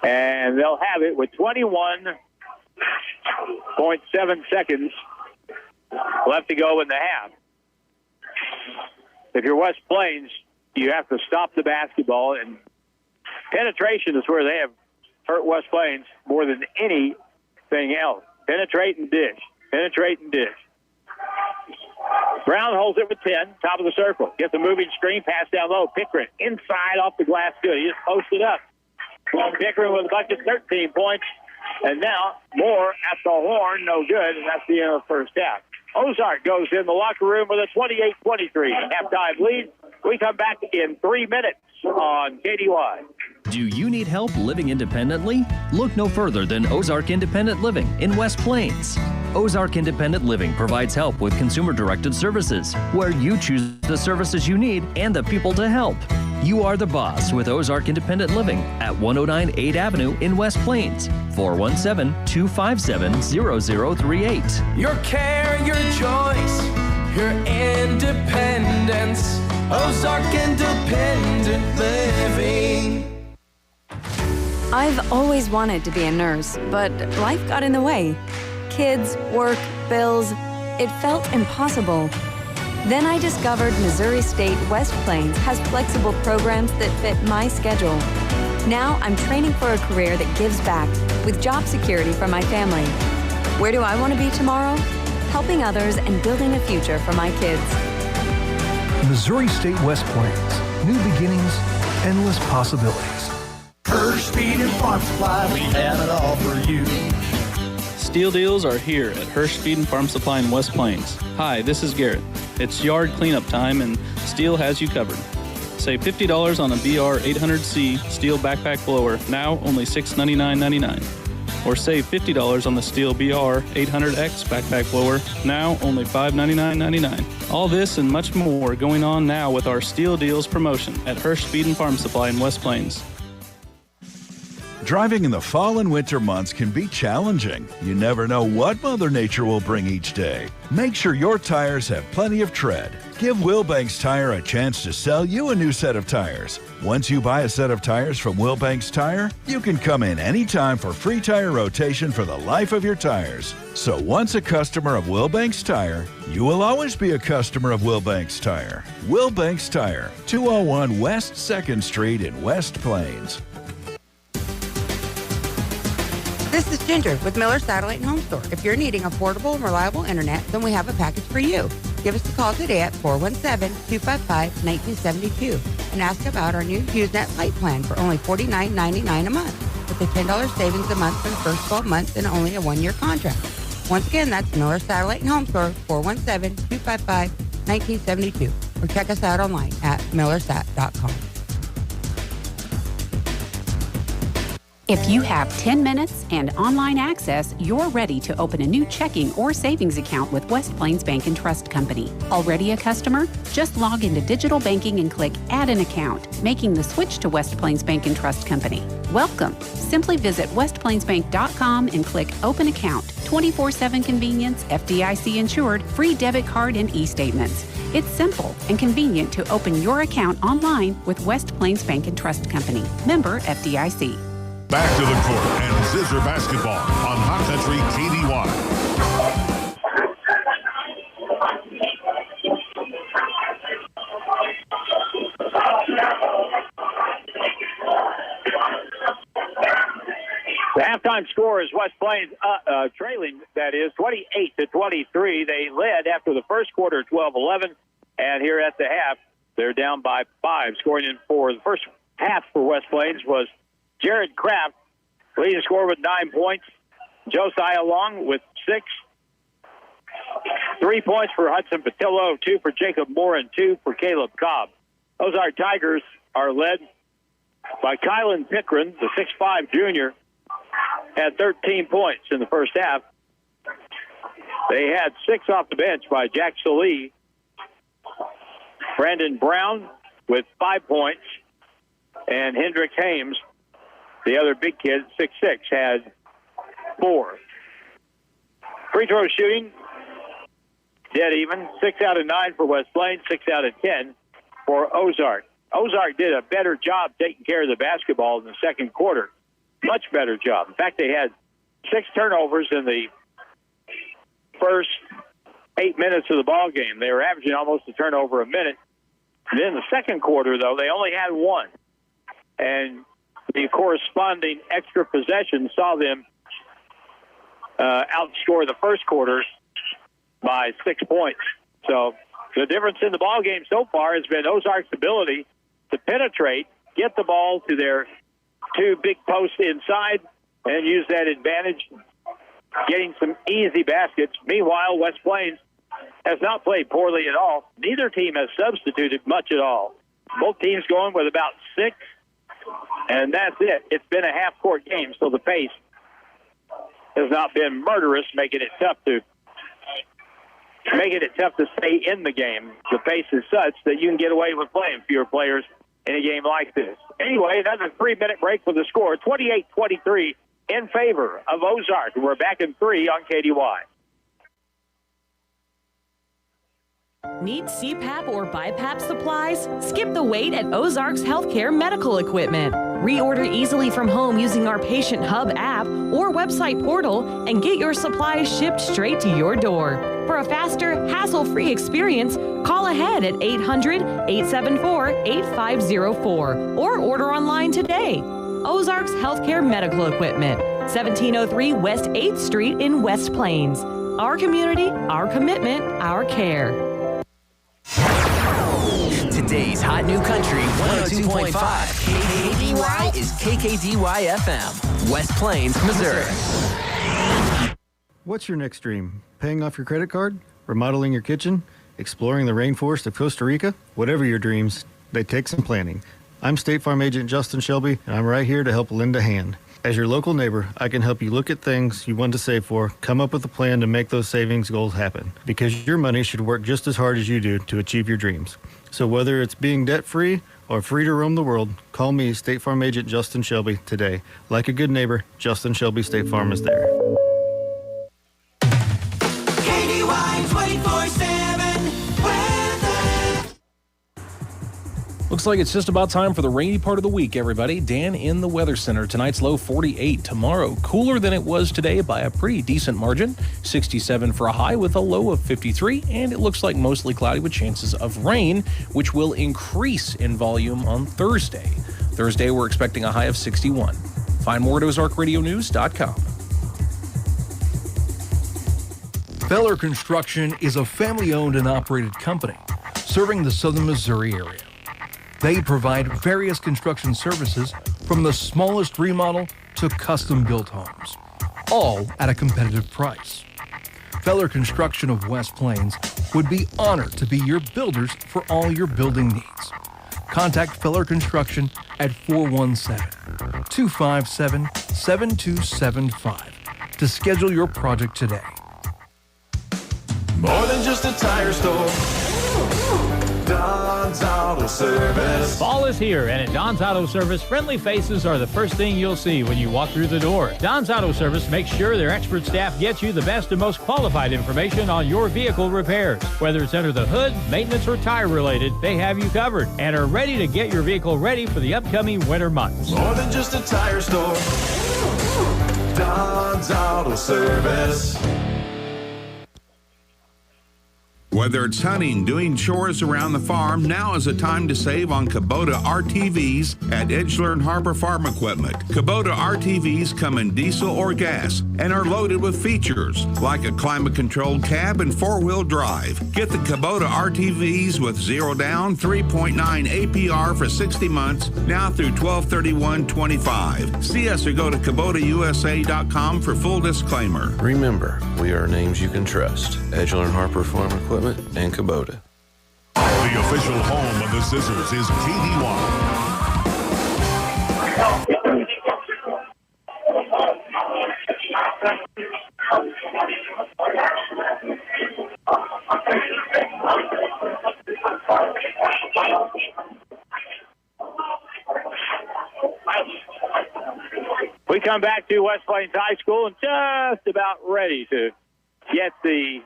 S2: And they'll have it with 21.7 seconds left to go in the half. If you're West Plains, you have to stop the basketball, and penetration is where they have hurt West Plains more than anything else. Penetrate and dish. Penetrate and dish. Brown holds it with 10, top of the circle. Gets a moving screen, pass down low. Pickren inside off the glass. Good. He just posted up. Pickren with a bucket, 13 points. And now Moore at the horn, no good, and that's the end of the first half. Ozark goes in the locker room with a 28-23 halftime lead. We come back in 3 minutes on KDY.
S7: Do you need help living independently? Look no further than Ozark Independent Living in West Plains. Ozark Independent Living provides help with consumer-directed services, where you choose the services you need and the people to help. You are the boss with Ozark Independent Living at 109 8th Avenue in West Plains. 417-257-0038.
S3: Your care, your choice, your independence. Ozark Independent Living.
S10: I've always wanted to be a nurse, but life got in the way. Kids, work, bills. It felt impossible. Then I discovered Missouri State West Plains has flexible programs that fit my schedule. Now I'm training for a career that gives back with job security for my family. Where do I want to be tomorrow? Helping others and building a future for my kids.
S5: Missouri State West Plains. New beginnings, endless possibilities.
S3: Hirsch Feed and Farm Supply, we have it all for you.
S14: Steel deals are here at Hirsch Feed and Farm Supply in West Plains. Hi, this is Garrett. It's yard cleanup time and Steel has you covered. Save $50 on a BR 800C Steel backpack blower, now only $699.99. Or save $50 on the Steel BR 800X backpack blower, now only $599.99. All this and much more going on now with our Steel Deals promotion at Hirsch Feed and Farm Supply in West Plains.
S9: Driving in the fall and winter months can be challenging. You never know what Mother Nature will bring each day. Make sure your tires have plenty of tread. Give Wilbanks Tire a chance to sell you a new set of tires. Once you buy a set of tires from Wilbanks Tire, you can come in anytime for free tire rotation for the life of your tires. So once a customer of Wilbanks Tire, you will always be a customer of Wilbanks Tire. Wilbanks Tire, 201 West 2nd Street in West Plains.
S15: This is Ginger with Miller Satellite and Home Store. If you're needing affordable and reliable internet, then we have a package for you. Give us a call today at 417-255-1972 and ask about our new HughesNet Light plan for only $49.99 a month with a $10 savings a month for the first 12 months and only a one-year contract. Once again, that's Miller Satellite and Home Store, 417-255-1972. Or check us out online at millersat.com.
S16: If you have 10 minutes and online access, you're ready to open a new checking or savings account with West Plains Bank and Trust Company. Already a customer? Just log into digital banking and click Add an Account, making the switch to West Plains Bank and Trust Company. Welcome. Simply visit westplainsbank.com and click Open Account. 24/7 convenience, FDIC insured, free debit card and e-statements. It's simple and convenient to open your account online with West Plains Bank and Trust Company. Member FDIC.
S8: Back to the court and Zizzer basketball on Hot Country KDY.
S2: The halftime score is West Plains trailing, that is, 28-23. They led after the first quarter, 12-11, and here at the half, they're down by 5. Scoring in for the first half for West Plains was Jared Kraft, leading scorer with 9 points. Josiah Long with 6. 3 points for Hudson Patillo, 2 for Jacob Moore, and 2 for Caleb Cobb. Ozark Tigers are led by Kylan Pickren, the 6'5 junior, had 13 points in the first half. They had 6 off the bench by Jack Salee. Brandon Brown with 5 points, and Hendrick Hames, the other big kid, 6'6", had 4. Free throw shooting, dead even. 6 out of 9 for West Plains, 6 out of 10 for Ozark. Ozark did a better job taking care of the basketball in the second quarter. Much better job. In fact, they had 6 turnovers in the first 8 minutes of the ball game. They were averaging almost a turnover a minute. And then the second quarter, though, they only had 1. And the corresponding extra possession saw them outscore the first quarter by 6 points. So the difference in the ball game so far has been Ozark's ability to penetrate, get the ball to their 2 big posts inside, and use that advantage, getting some easy baskets. Meanwhile, West Plains has not played poorly at all. Neither team has substituted much at all. Both teams going with about 6. And that's it. It's been a half-court game, so the pace has not been murderous, making it tough to stay in the game. The pace is such that you can get away with playing fewer players in a game like this. Anyway, another 3-minute break with the score, 28-23 in favor of Ozark. We're back in 3 on KDY.
S17: Need CPAP or BiPAP supplies? Skip the wait at Ozark's Healthcare Medical Equipment. Reorder easily from home using our Patient Hub app or website portal and get your supplies shipped straight to your door. For a faster, hassle-free experience, call ahead at 800-874-8504 or order online today. Ozark's Healthcare Medical Equipment, 1703 West 8th Street in West Plains. Our community, our commitment, our care.
S3: Today's hot new country 102.5 KKDY is KKDY FM, West Plains, Missouri.
S18: What's your next dream? Paying off your credit card? Remodeling your kitchen? Exploring the rainforest of Costa Rica? Whatever your dreams, they take some planning. I'm State Farm Agent Justin Shelby, and I'm right here to help lend a hand. As your local neighbor, I can help you look at things you want to save for, come up with a plan to make those savings goals happen. Because your money should work just as hard as you do to achieve your dreams. So whether it's being debt-free or free to roam the world, call me, State Farm Agent Justin Shelby, today. Like a good neighbor, Justin Shelby State Farm is there.
S3: KDY 24/7 weather.
S5: Looks like it's just about time for the rainy part of the week, everybody. Dan in the Weather Center. Tonight's low 48. Tomorrow, cooler than it was today by a pretty decent margin. 67 for a high with a low of 53. And it looks like mostly cloudy with chances of rain, which will increase in volume on Thursday. Thursday, we're expecting a high of 61. Find more at OzarkRadioNews.com. Feller Construction is a family-owned and operated company serving the southern Missouri area. They provide various construction services from the smallest remodel to custom-built homes, all at a competitive price. Feller Construction of West Plains would be honored to be your builders for all your building needs. Contact Feller Construction at 417-257-7275 to schedule your project today.
S3: More than just a tire store. Don's Auto Service.
S13: Fall is here, and at Don's Auto Service, friendly faces are the first thing you'll see when you walk through the door. Don's Auto Service makes sure their expert staff gets you the best and most qualified information on your vehicle repairs. Whether it's under the hood, maintenance, or tire related, they have you covered and are ready to get your vehicle ready for the upcoming winter months.
S3: More than just a tire store. Don's Auto Service.
S19: Whether it's hunting, doing chores around the farm, now is a time to save on Kubota RTVs at Edgeler and Harbor Farm Equipment. Kubota RTVs come in diesel or gas and are loaded with features like a climate-controlled cab and four-wheel drive. Get the Kubota RTVs with 0 down, 3.9 APR for 60 months, now through 12/31/25. See us or go to KubotaUSA.com for full disclaimer.
S20: Remember, we are names you can trust. Edgeler and Harper Farm Equipment and Kubota.
S8: The official home of the Zizzers is KDY.
S2: We come back to West Plains High School and just about ready to get the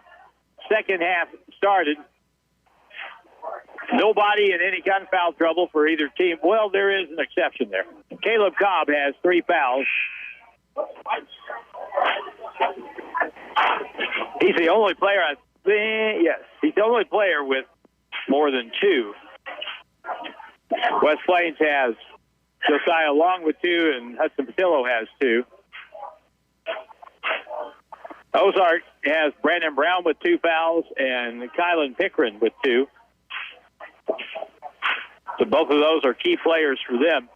S2: second half started. Nobody in any kind of foul trouble for either team. Well, there is an exception there. Caleb Cobb has 3 fouls. He's the only player, I think, yes, he's the only player with more than 2. West Plains has Josiah Long with 2, and Hudson Patillo has 2. Ozark has Brandon Brown with 2 fouls and Kylan Pickren with 2. So both of those are key players for them.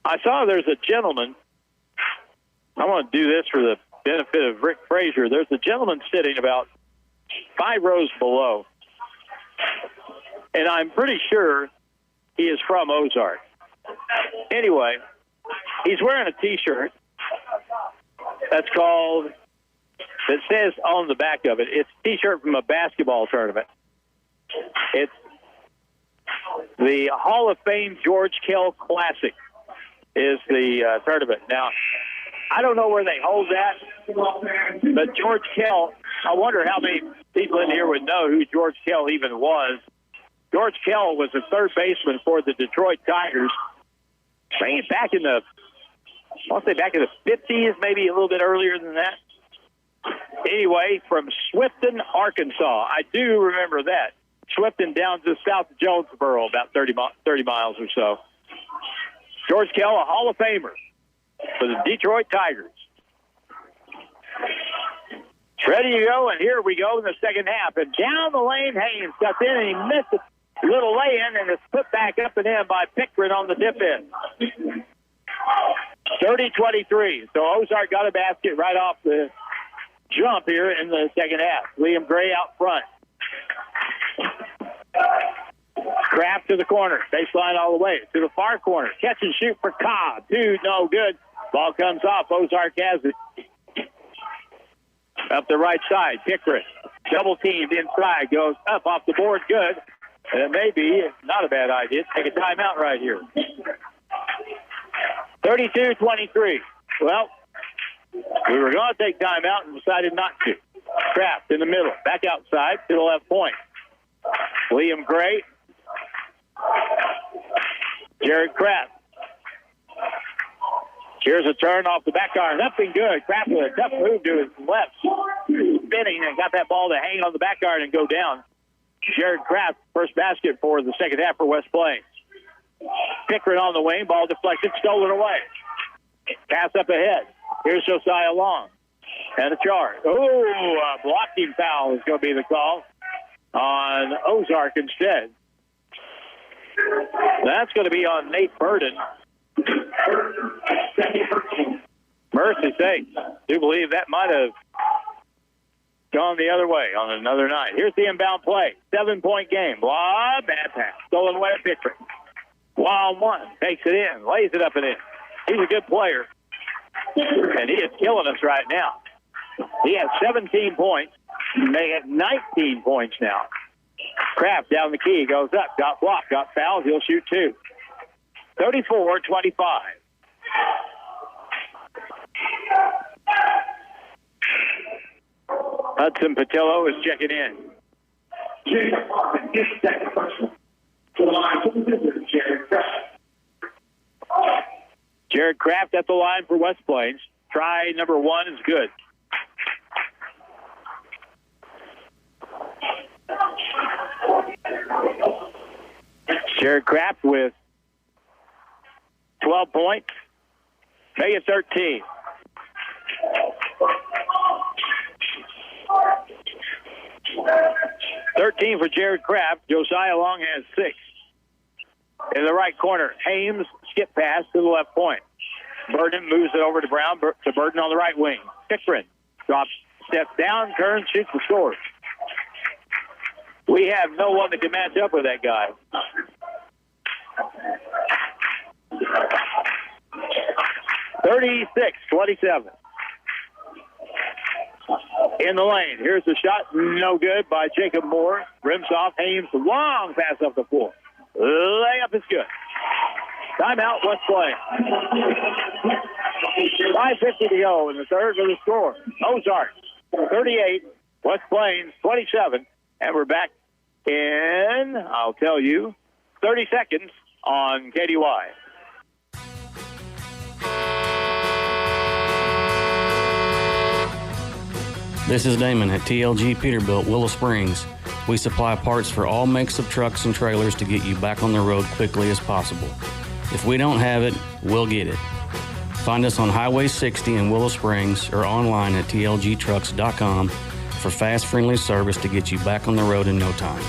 S2: I saw there's a gentleman. I want to do this for the benefit of Rick Frazier. There's a gentleman sitting about 5 rows below. And I'm pretty sure he is from Ozark. Anyway, he's wearing a T-shirt that's called, that says on the back of it, it's a T-shirt from a basketball tournament. It's The Hall of Fame George Kell Classic is the tournament. Now, I don't know where they hold that, but George Kell, I wonder how many people in here would know who George Kell even was. George Kell was a third baseman for the Detroit Tigers. Playing back in the 50s, maybe a little bit earlier than that. Anyway, from Swifton, Arkansas. I do remember that. Swifton down to south of Jonesboro, about 30 miles or so. George Kell, a Hall of Famer for the Detroit Tigers. Ready to go, and here we go in the second half. And down the lane, Haynes got in, and he missed a little lay-in, and it's put back up and in by Pickren on the dip-in. 30-23. So Ozark got a basket right off the jump here in the second half. Liam Gray out front. Kraft to the corner. Baseline all the way to the far corner. Catch and shoot for Cobb. Two, no good. Ball comes off. Ozark has it. Up the right side. Pickren. Double teamed inside. Goes up off the board. Good. And it may be not a bad idea. Take a timeout right here. 32-23. Well, we were going to take timeout and decided not to. Kraft in the middle. Back outside to the left point. Liam Gray. Jared Kraft. Here's a turn off the back iron. Nothing good. Kraft with a tough move to his left. Spinning and got that ball to hang on the back iron and go down. Jared Kraft, first basket for the second half for West Plains. Pickren on the wing. Ball deflected. Stolen away. Pass up ahead. Here's Josiah Long. And a charge. Oh, a blocking foul is going to be the call on Ozark instead. That's going to be on Nate Burden. Mercy sakes. I do believe that might have gone the other way on another night. Here's the inbound play. 7-point game. Blah, bad pass. Stolen away at Pickren. 1-on-1. Takes it in. Lays it up and in. He's a good player. And he is killing us right now. He has 17 points. They have 19 points now. Kraft down the key. Goes up. Got blocked. Got fouled. He'll shoot two. 34-25. Hudson Patillo is checking in. Jared Kraft at the line for West Plains. Try number one is good. Jared Kraft with 12 points. Make it 13. For Jared Kraft. Josiah Long has 6. In the right corner, Hames skip pass to the left point. Burden moves it over to Brown, to Burden on the right wing. Pickren drops, steps down, turns, shoots the score. We have no one that can match up with that guy. (36-27). In the lane. Here's the shot. No good by Jacob Moore. Rims off. Hames. Long pass up the floor. Layup is good. Timeout, West Plains. 5:50 to go in the third for the score. Ozark 38, West Plains 27. And we're back in, I'll tell you, 30 seconds on KDY.
S6: This is Damon at TLG Peterbilt, Willow Springs. We supply parts for all makes of trucks and trailers to get you back on the road quickly as possible. If we don't have it, we'll get it. Find us on Highway 60 in Willow Springs or online at tlgtrucks.com for fast, friendly service to get you back on the road in no time.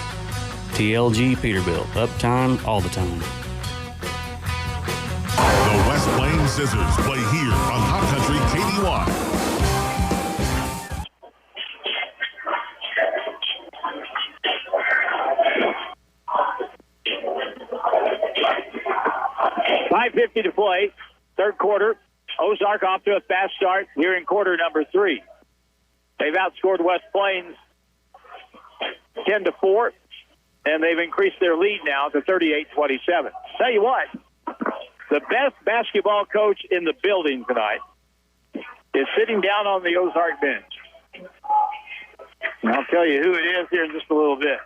S6: TLG Peterbilt, uptime all the time.
S8: The West Plains Zizzers play here on Hot Country KDY.
S2: .50 to play, third quarter. Ozark off to a fast start here in quarter number 3. They've outscored West Plains 10-4. and they've increased their lead now to 38-27. Tell you what, the best basketball coach in the building tonight is sitting down on the Ozark bench. And I'll tell you who it is here in just a little bit.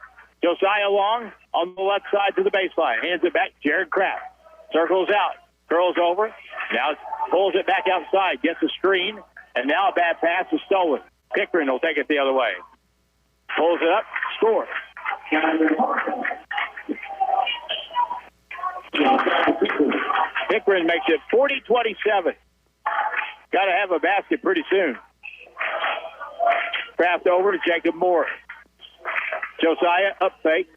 S2: Josiah Long on the left side to the baseline. Hands it back. Jared Kraft circles out. Curls over. Now pulls it back outside. Gets a screen. And now a bad pass is stolen. Pickering will take it the other way. Pulls it up. Score. Pickering makes it 40-27. Got to have a basket pretty soon. Kraft over to Jacob Moore. Josiah up fake.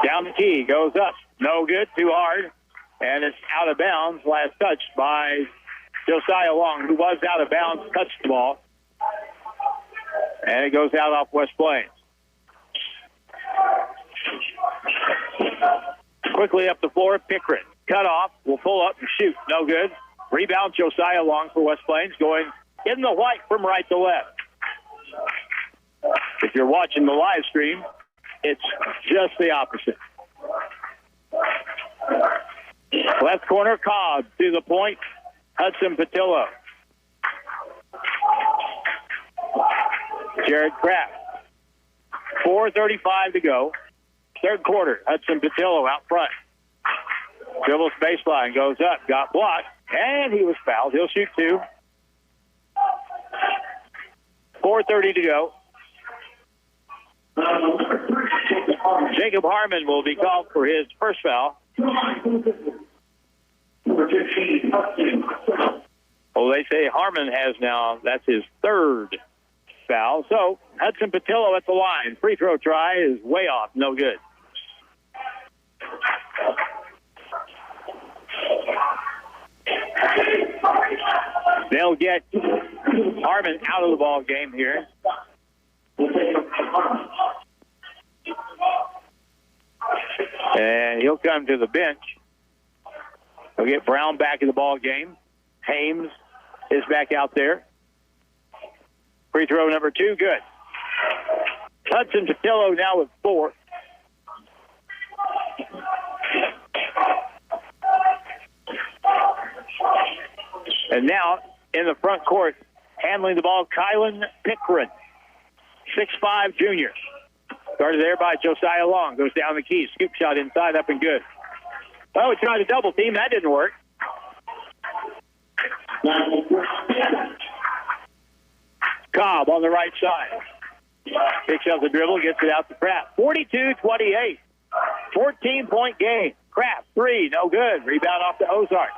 S2: Down the key. Goes up. No good. Too hard. And it's out of bounds. Last touch by Josiah Long, who was out of bounds, touched the ball. And it goes out off West Plains. Quickly up the floor, Pickering. Cut off. Will pull up and shoot. No good. Rebound, Josiah Long for West Plains, going in the white from right to left. If you're watching the live stream, it's just the opposite. Left corner, Cobb to the point. Hudson Patillo. Jared Kraft. 4:35 to go. Third quarter. Hudson Patillo out front. Dribbles baseline, goes up, got blocked, and he was fouled. He'll shoot two. 4:30 to go. Jacob Harmon will be called for his first foul. Well, they say Harmon has now, that's his third foul. So Hudson Patillo at the line. Free throw try is way off. No good. They'll get Harmon out of the ball game here. And he'll come to the bench. They'll get Brown back in the ball game. Hames is back out there. Free throw number 2, good. Hudson Patillo now with 4. And now in the front court, handling the ball, Kylan Pickering, 6'5" junior. Started there by Josiah Long. Goes down the key. Scoop shot inside, up and good. Oh, he tried a double team. That didn't work. Cobb on the right side. Picks up the dribble, gets it out to Kraft. 42-28. 14-point game. Kraft, 3, no good. Rebound off to Ozark.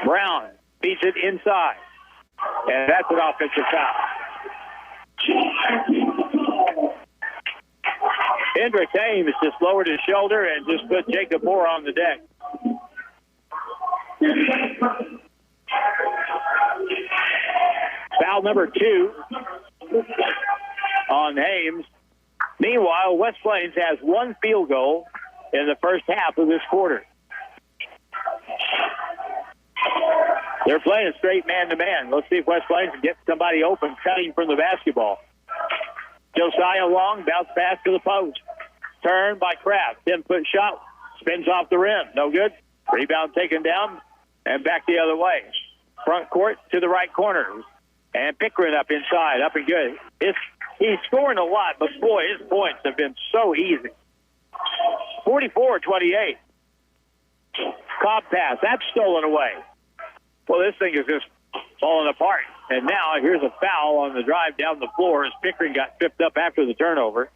S2: Brown beats it inside. And that's an offensive foul. Hendrick Ames just lowered his shoulder and just put Jacob Moore on the deck. Foul number 2 on Ames. Meanwhile, West Plains has 1 field goal in the first half of this quarter. They're playing a straight man-to-man. Let's see if West Plains can get somebody open cutting from the basketball. Josiah Long, bounce pass to the post. Turn by Kraft. 10-foot shot. Spins off the rim. No good. Rebound taken down and back the other way. Front court to the right corner. And Pickering up inside. Up and good. He's scoring a lot, but boy, his points have been so easy. 44-28. Cobb pass. That's stolen away. Well, this thing is just falling apart. And now here's a foul on the drive down the floor as Pickering got tripped up after the turnover.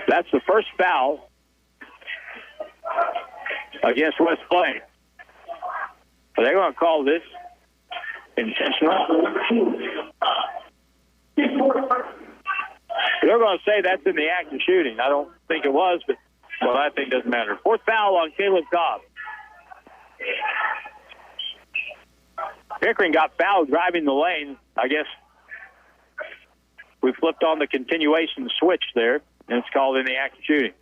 S2: That's the first foul against West Plains. They're going to call this intentional. They're going to say that's in the act of shooting. I don't think it was, but well, I think doesn't matter. Fourth foul on Caleb Cobb. Pickering got fouled driving the lane. I guess we flipped on the continuation switch there, and it's called in the act of shooting.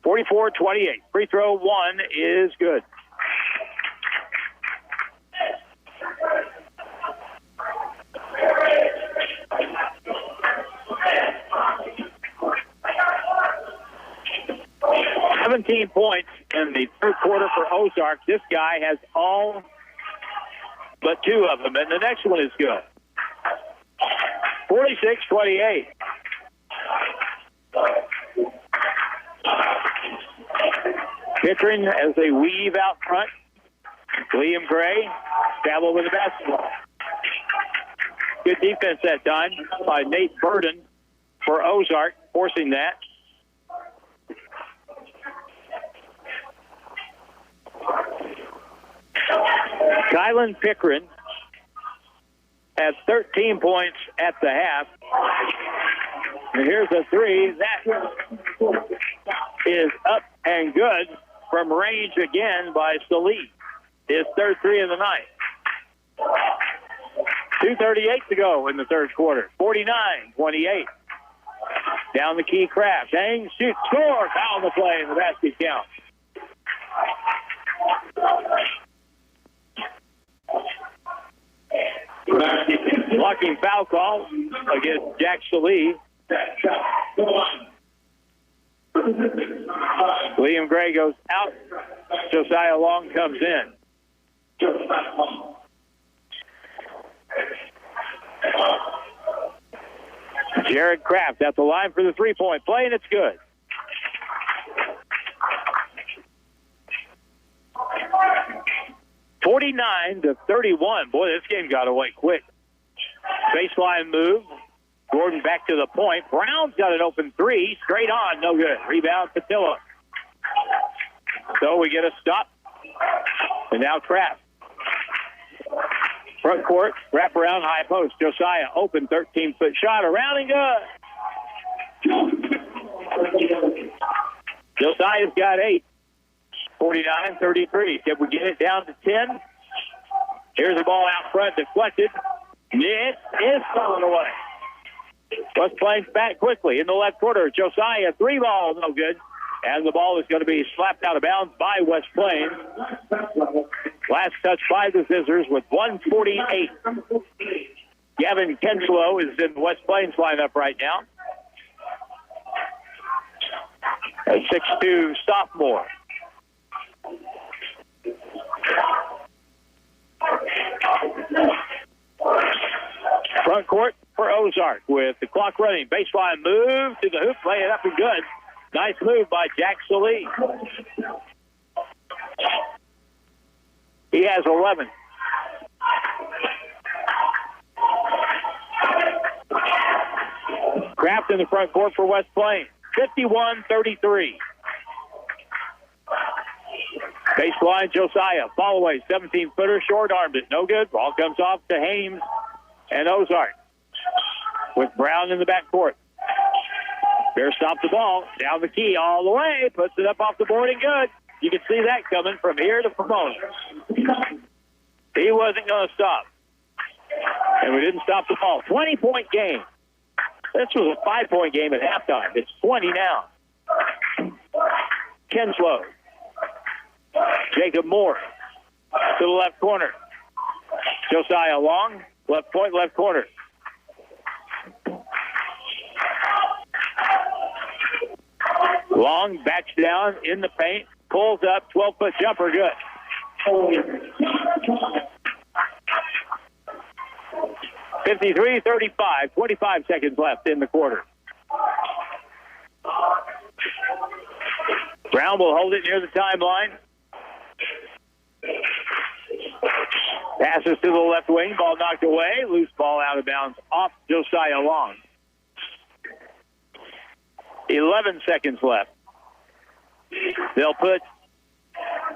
S2: 44-28. Free throw 1 is good. 17 points in the third quarter for Ozark. This guy has all but two of them, and the next one is good. 46-28. Pickering as they weave out front. Liam Gray travel with the basketball. Good defense that time by Nate Burden for Ozark, forcing that. Kylan Pickering has 13 points at the half. And here's a three. That is up and good from range again by Salih. His third three of the night. 2:38 to go in the third quarter. 49-28. Down the key, Kraft. Hangs, shoots, score. Foul on the play, and the basket count. Blocking foul call against Jack Salih. Liam Gray goes out. Josiah Long comes in. Jared Kraft at the line for the three-point play, and it's good. (49-31). Boy, this game got away quick. Baseline move. Gordon back to the point. Brown's got an open three. Straight on. No good. Rebound, Patilla. So we get a stop. And now Kraft. Front court. Wrap around high post. Josiah open 13-foot shot. Around and good. Josiah's got 8. 49-33. Can we get it down to 10? Here's the ball out front. Deflected. It is thrown away. West Plains back quickly in the left quarter. Josiah, three ball, no good. And the ball is going to be slapped out of bounds by West Plains. Last touch by the Zizzers with 1:48. Gavin Kenslow is in the West Plains lineup right now. A 6'2" sophomore. Front court for Ozark with the clock running. Baseline move to the hoop, lay it up and good. Nice move by Jack Salih. He has 11. Kraft in the front court for West Plains. 51-33. Baseline, Josiah. Fall away, 17-footer, short-armed it. No good. Ball comes off to Hames and Ozark with Brown in the backcourt. Bear stops the ball. Down the key all the way. Puts it up off the board and good. You can see that coming from here to Pomona. He wasn't going to stop. And we didn't stop the ball. 20-point game. This was a 5-point game at halftime. It's 20 now. Kenslow. Jacob Moore to the left corner. Josiah Long, left point, left corner. Long backs down in the paint, pulls up, 12-foot jumper, good. 53-35, 25 seconds left in the quarter. Brown will hold it near the timeline. Passes to the left wing, ball knocked away, loose ball out of bounds off Josiah Long. 11 seconds left. They'll put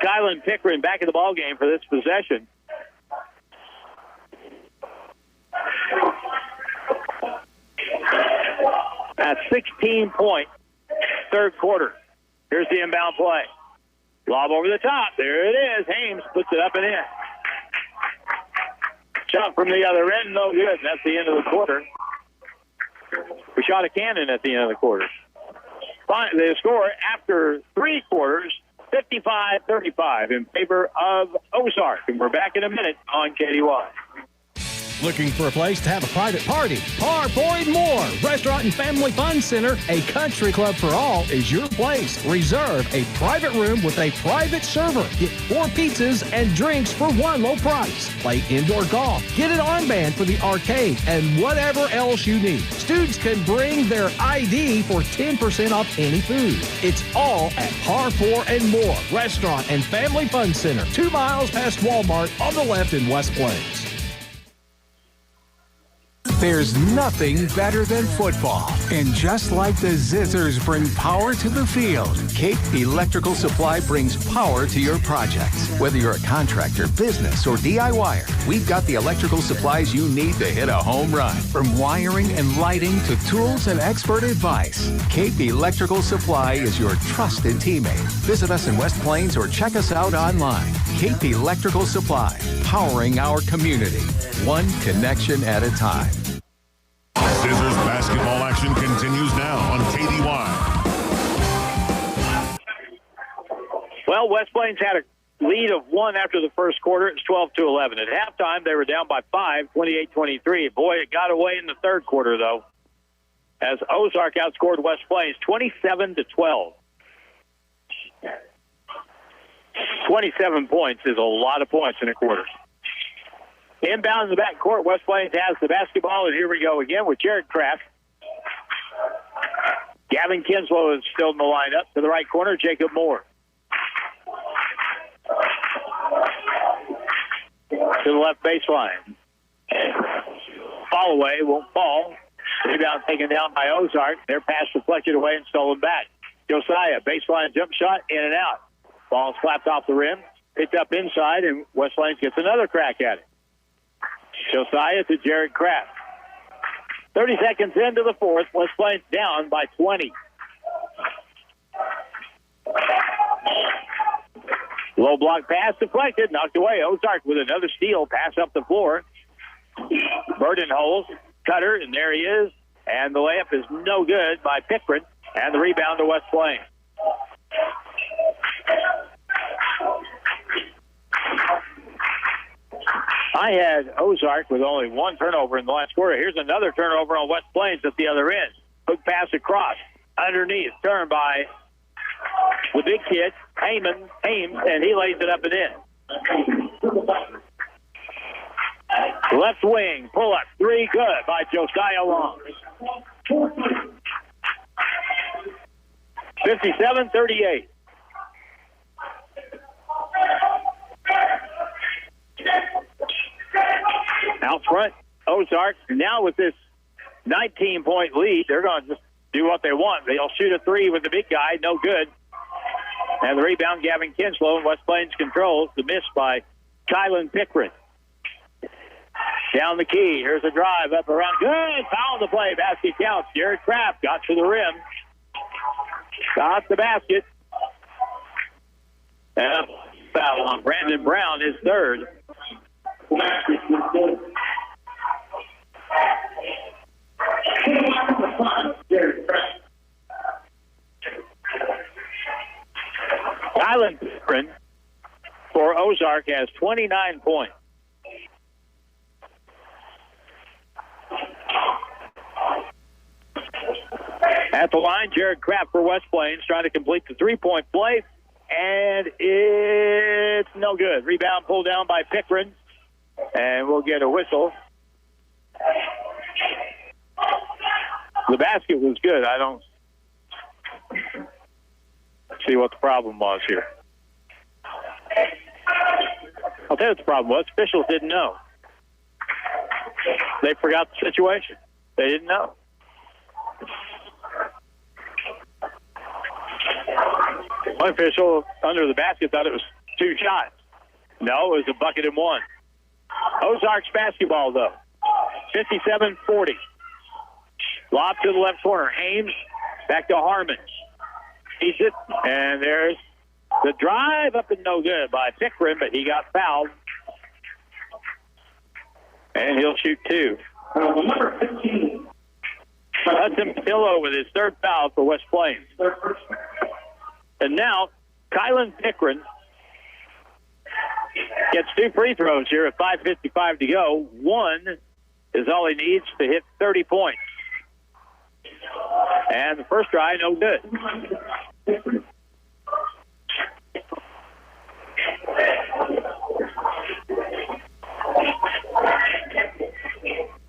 S2: Kylan Pickering back in the ball game for this possession. At 16-point third quarter. Here's the inbound play. Lob over the top. There it is. Hames puts it up and in. Shot from the other end, no good. That's the end of the quarter. We shot a cannon at the end of the quarter. The score after 3 quarters, 55-35 in favor of Ozark. And we're back in a minute on KDY.
S21: Looking for a place to have a private party? Par 4 and More Restaurant and Family Fun Center, a country club for all, is your place. Reserve a private room with a private server. Get 4 pizzas and drinks for one low price. Play indoor golf. Get an armband for the arcade and whatever else you need. Students can bring their ID for 10% off any food. It's all at Par 4 and More Restaurant and Family Fun Center, 2 miles past Walmart on the left in West Plains.
S11: There's nothing better than football. And just like the Zizzers bring power to the field, Cape Electrical Supply brings power to your projects. Whether you're a contractor, business, or DIYer, we've got the electrical supplies you need to hit a home run. From wiring and lighting to tools and expert advice, Cape Electrical Supply is your trusted teammate. Visit us in West Plains or check us out online. Cape Electrical Supply, powering our community, one connection at a time.
S8: Zizzers basketball action continues now on KDY.
S2: Well, West Plains had a lead of 1 after the first quarter. It's 12-11. At halftime, they were down by 5, 28-23. Boy, it got away in the third quarter, though, as Ozark outscored West Plains 27-12. 27 points is a lot of points in a quarter. Inbound in the backcourt, West Plains has the basketball, and here we go again with Jared Kraft. Gavin Kinslow is still in the lineup. To the right corner, Jacob Moore. To the left baseline. Fall away, won't fall. Rebound taken down by Ozark. Their pass deflected away and stolen back. Josiah, baseline jump shot, in and out. Ball slapped off the rim, picked up inside, and West Plains gets another crack at it. Josiah to Jared Kraft. 30 seconds into the fourth, West Plains down by 20. Low block pass deflected, knocked away. Ozark with another steal, pass up the floor. Burden holds, cutter, and there he is. And the layup is no good by Pickren, and the rebound to West Plains. I had Ozark with only 1 turnover in the last quarter. Here's another turnover on West Plains at the other end. Hook pass across, underneath, turned by the big kid, Hames, and he lays it up and in. Left wing, pull up, 3, good by Josiah Long. 57-38. Out front, Ozark. Now with this 19-point lead, they're going to just do what they want. They'll shoot a 3 with the big guy, no good. And the rebound, Gavin Kinslow, and West Plains controls. The miss by Kylan Pickren. Down the key. Here's a drive up around. Good. Foul the play. Basket counts. Jared Kraft got to the rim. Got the basket. And foul on Brandon Brown, his third. Kylan Pickren for Ozark has 29 points. At the line, Jared Kraft for West Plains trying to complete the 3-point play, and it's no good. Rebound pulled down by Pickren, and we'll get a whistle. The basket was good. I don't see what the problem was here. I'll tell you what the problem was. Officials didn't know. They forgot the situation. They didn't know. One official under the basket thought it was 2 shots. No, it was a bucket and 1. Ozark's basketball, though. 57-40. Lob to the left corner. Hames back to Harmon. He's it, and there's the drive up and no good by Pickren, but he got fouled. And he'll shoot 2. Number 15. Hudson Pillow with his 3rd foul for West Plains. And now, Kylan Pickren gets 2 free throws here at 5:55 to go. 1 is all he needs to hit 30 points. And the first try, no good.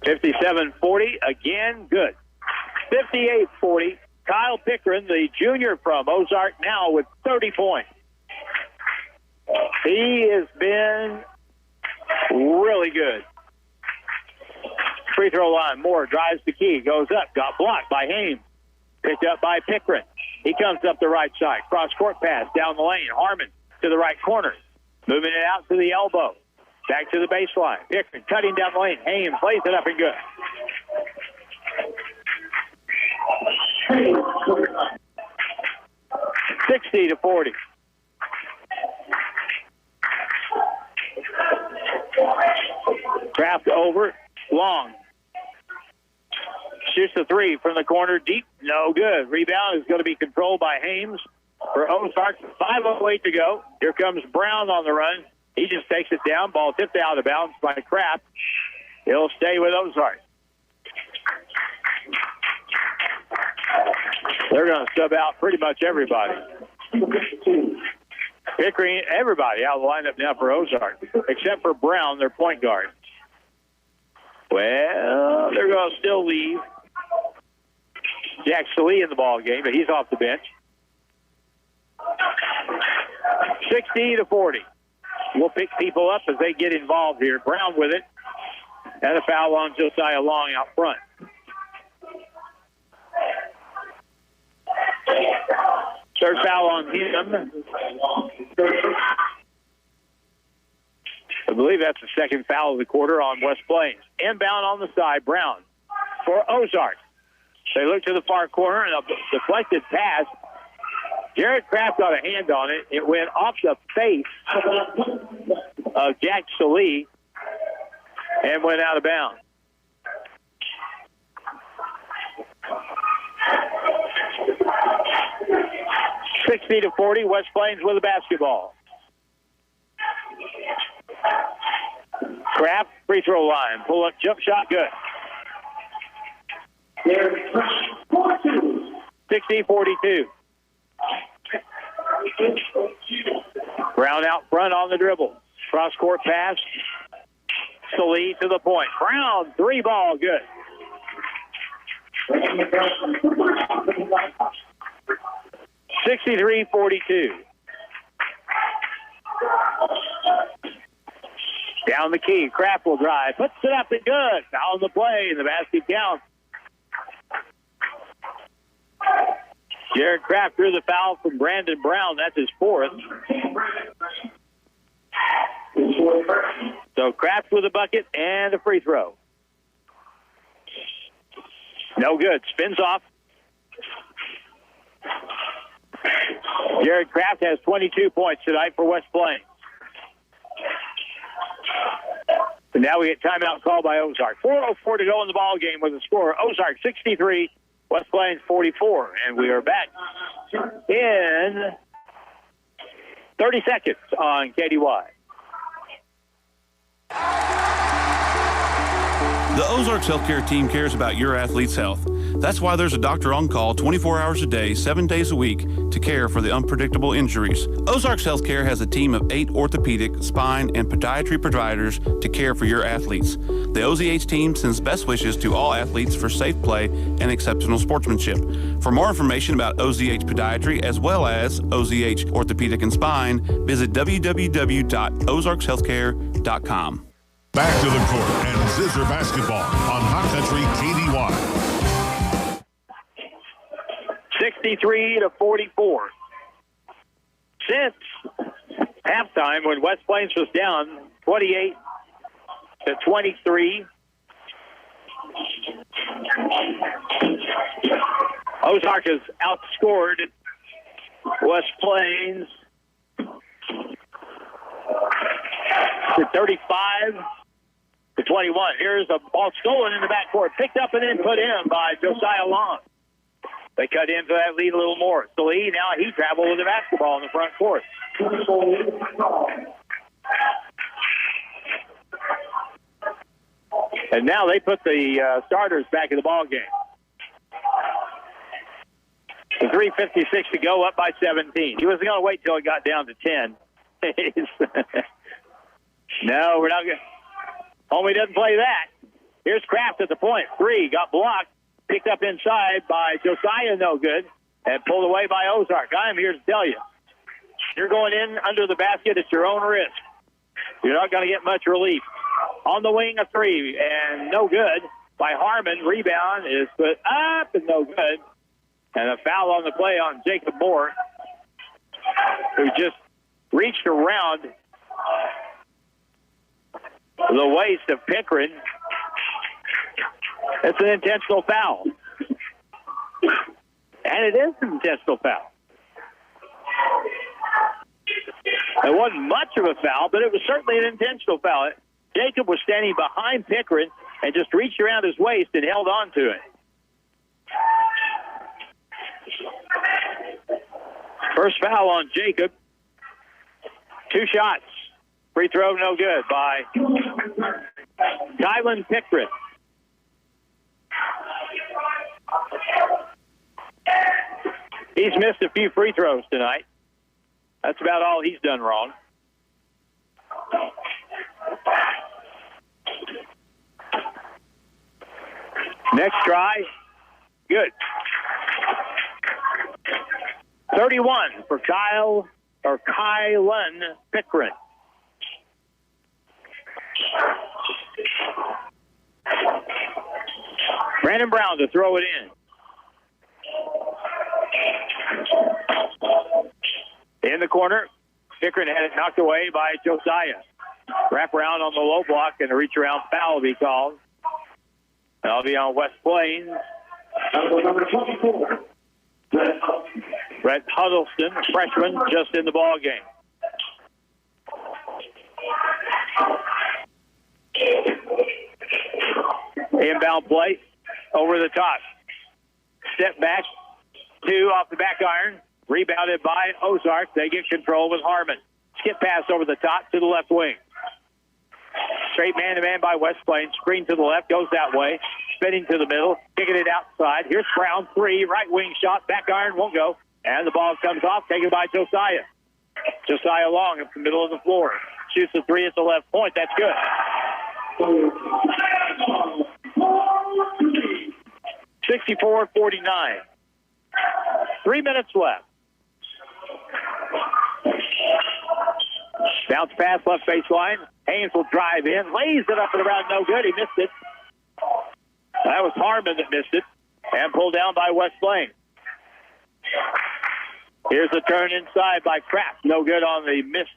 S2: 57-40, again, good. 58-40, Kyle Pickren, the junior from Ozark, now with 30 points. He has been really good. Free throw line, Moore drives the key, goes up, got blocked by Hames. Picked up by Pickren. He comes up the right side. Cross-court pass down the lane. Harmon to the right corner. Moving it out to the elbow. Back to the baseline. Pickren cutting down the lane. Hames lays it up and good. $60-40. Kraft over. Long. Shoots the three from the corner. Deep. No good. Rebound is going to be controlled by Hames for Ozark. 5:08 to go. Here comes Brown on the run. He just takes it down. Ball tipped out of bounds by Kraft. He'll stay with Ozark. They're going to sub out pretty much everybody. Pickering, everybody out of the lineup now for Ozark, except for Brown, their point guard. Well, they're going to still leave Jack Salee in the ball game, but he's off the bench. 60-40. We'll pick people up as they get involved here. Brown with it. And a foul on Josiah Long out front. Third foul on him. I believe that's the second foul of the quarter on West Plains. Inbound on the side, Brown for Ozark. They look to the far corner, and a deflected pass. Jared Kraft got a hand on it. It went off the face of Jack Salee and went out of bounds. $60-40, West Plains with the basketball. Kraft, free throw line. Pull up, jump shot, good. 60-42. Brown out front on the dribble. Cross-court pass. Salee to the point. Brown, three ball, good. 63-42. Down the key. Kraft will drive. Puts it up and good. Foul the play. And the basket counts. Jared Kraft drew the foul from Brandon Brown. That's his fourth. So Kraft with a bucket and a free throw. No good. Spins off. Jared Kraft has 22 points tonight for West Plains. And now we get timeout called by Ozark. 4:04 to go in the ball game with the score. Ozark 63, West Plains 44. And we are back in 30 seconds on KDY.
S1: The Ozarks Healthcare team cares about your athlete's health. That's why there's a doctor on call 24 hours a day, 7 days a week to care for the unpredictable injuries. Ozarks Healthcare has a team of 8 orthopedic, spine, and podiatry providers to care for your athletes. The OZH team sends best wishes to all athletes for safe play and exceptional sportsmanship. For more information about OZH Podiatry as well as OZH Orthopedic and Spine, visit www.ozarkshealthcare.com.
S8: Back to the court and Zizzer basketball on Hot Country KDY.
S2: 63-44. Since halftime, when West Plains was down 28-23, Ozark has outscored West Plains to 35-21. Here's a ball stolen in the backcourt, picked up and then put in by Josiah Long. They cut into that lead a little more. Salee, now he traveled with the basketball in the front court. And now they put the starters back in the ball game. With 3:56 to go, up by 17. He wasn't going to wait till it got down to 10. No, we're not going to. Homie doesn't play that. Here's Kraft at the point. 3, got blocked. Picked up inside by Josiah, no good. And pulled away by Ozark. I'm here to tell you. You're going in under the basket at your own risk. You're not going to get much relief. On the wing, a 3, and no good by Harmon. Rebound is put up and no good. And a foul on the play on Jacob Moore, who just reached around the waist of Pickren. It's an intentional foul. And it is an intentional foul. It wasn't much of a foul, but it was certainly an intentional foul. Jacob was standing behind Pickren and just reached around his waist and held on to it. First foul on Jacob. 2 shots. Free throw, no good by Kylan Pickren. He's missed a few free throws tonight. That's about all he's done wrong. Next try, good. 31 for Kylan Pickren. Brandon Brown to throw it in. In the corner, Pickren had it knocked away by Josiah. Wrap around on the low block and a reach around foul will be called. That'll be on West Plains. Number 24. Brett Huddleston, a freshman, just in the ball game. Inbound play over the top. Step back, 2 off the back iron. Rebounded by Ozark. They get control with Harmon. Skip pass over the top to the left wing. Straight man-to-man by West Plains. Screen to the left, goes that way. Spinning to the middle, kicking it outside. Here's Brown, 3, right wing shot. Back iron won't go. And the ball comes off, taken by Josiah. Josiah Long up the middle of the floor. Shoots a 3 at the left point. That's good. 64-49. 3 minutes left. Bounce pass left baseline. Haynes will drive in. Lays it up and around. No good. He missed it. That was Harmon that missed it. And pulled down by West Plains. Here's the turn inside by Kraft. No good on the missed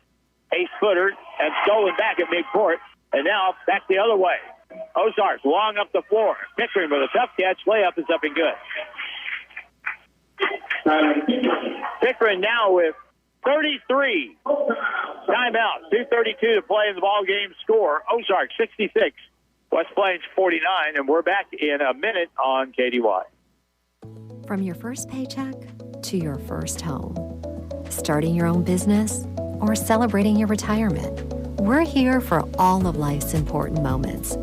S2: 8-footer. And stolen back at midcourt. And now back the other way. Ozark long up the floor. Pickering with a tough catch. Layup is up and good. Pickering now with 33. Timeout. 2:32 to play in the ball game. Score, Ozark 66. West Plains 49. And we're back in a minute on KDY.
S10: From your first paycheck to your first home, starting your own business, or celebrating your retirement, we're here for all of life's important moments.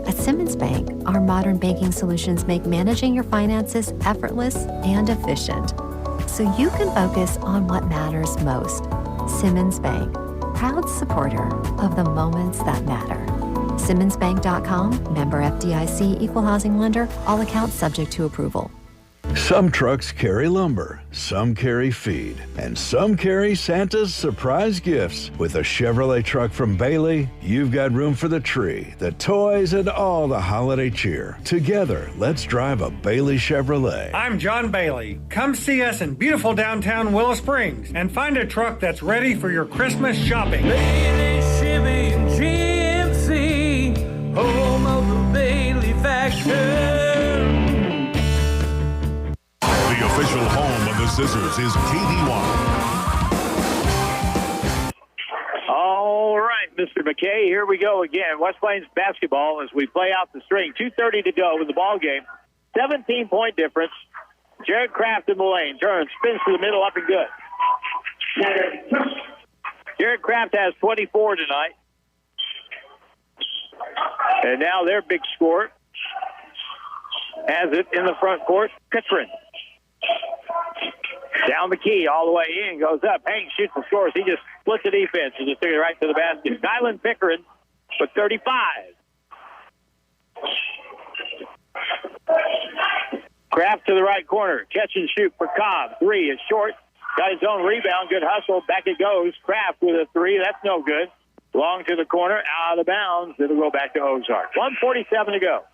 S10: At Simmons Bank, our modern banking solutions make managing your finances effortless and efficient, so you can focus on what matters most. Simmons Bank, proud supporter of the moments that matter. SimmonsBank.com, member FDIC, equal housing lender, all accounts subject to approval.
S9: Some trucks carry lumber, some carry feed, and some carry Santa's surprise gifts. With a Chevrolet truck from Bailey, you've got room for the tree, the toys, and all the holiday cheer. Together, let's drive a Bailey Chevrolet.
S4: I'm John Bailey. Come see us in beautiful downtown Willow Springs and find a truck that's ready for your Christmas shopping.
S22: Bailey Chevy and GMC, home of the Bailey factor.
S8: The official home of the Zizzers is KDY.
S2: All right, Mr. McKay, here we go again. West Plains basketball as we play out the string. 2:30 to go in the ball game. 17-point difference. Jared Kraft in the lane. Turns, spins to the middle, up and good. Jared Kraft has 24 tonight. And now their big score has it in the front court. Pickering. Down the key, all the way in, goes up. Hank shoots and scores. He just split the defense and just took it right to the basket. Kylan Pickering for 35. Kraft to the right corner. Catch and shoot for Cobb. 3 is short. Got his own rebound. Good hustle. Back it goes. Kraft with a 3. That's no good. Long to the corner. Out of bounds. It'll go back to Ozark. 1:47 to go.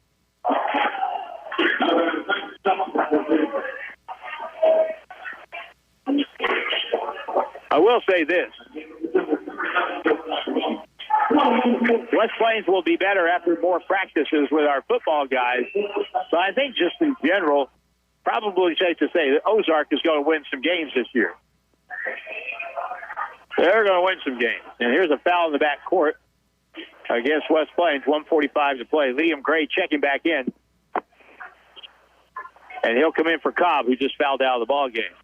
S2: I will say this. West Plains will be better after more practices with our football guys. But I think just in general, probably safe to say that Ozark is going to win some games this year. They're going to win some games. And here's a foul in the back court against West Plains. 1:45 to play. Liam Gray checking back in. And he'll come in for Cobb, who just fouled out of the ball game.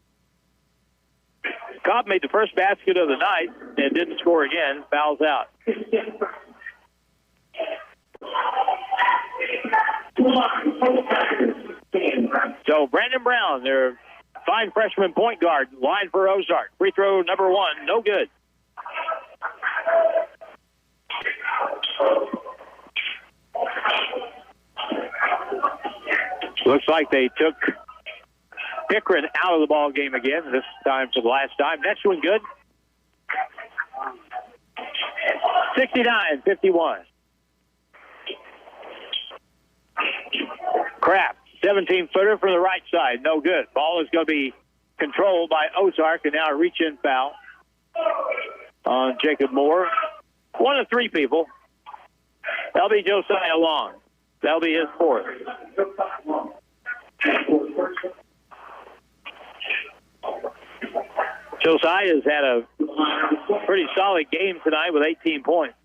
S2: Cobb made the first basket of the night and didn't score again. Fouls out. So Brandon Brown, their fine freshman point guard, line for Ozark. Free throw number 1, no good. Looks like they took Pickering out of the ball game again, this time for the last time. Next one good. 69-51. Kraft, 17-footer from the right side. No good. Ball is going to be controlled by Ozark, and now a reach-in foul on Jacob Moore. 1 of 3 people. That'll be Josiah Long. That'll be his 4th. Josiah has had a pretty solid game tonight with 18 points.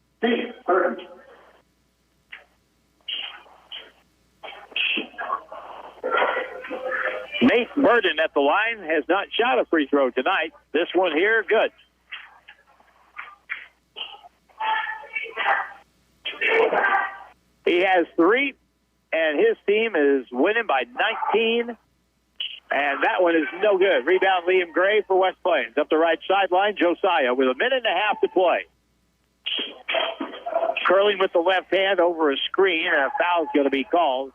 S2: Nate Burden at the line has not shot a free throw tonight. This one here, good. He has 3, and his team is winning by 19. And that one is no good. Rebound, Liam Gray for West Plains. Up the right sideline, Josiah with a minute and a half to play. Curling with the left hand over a screen, and a foul's going to be called.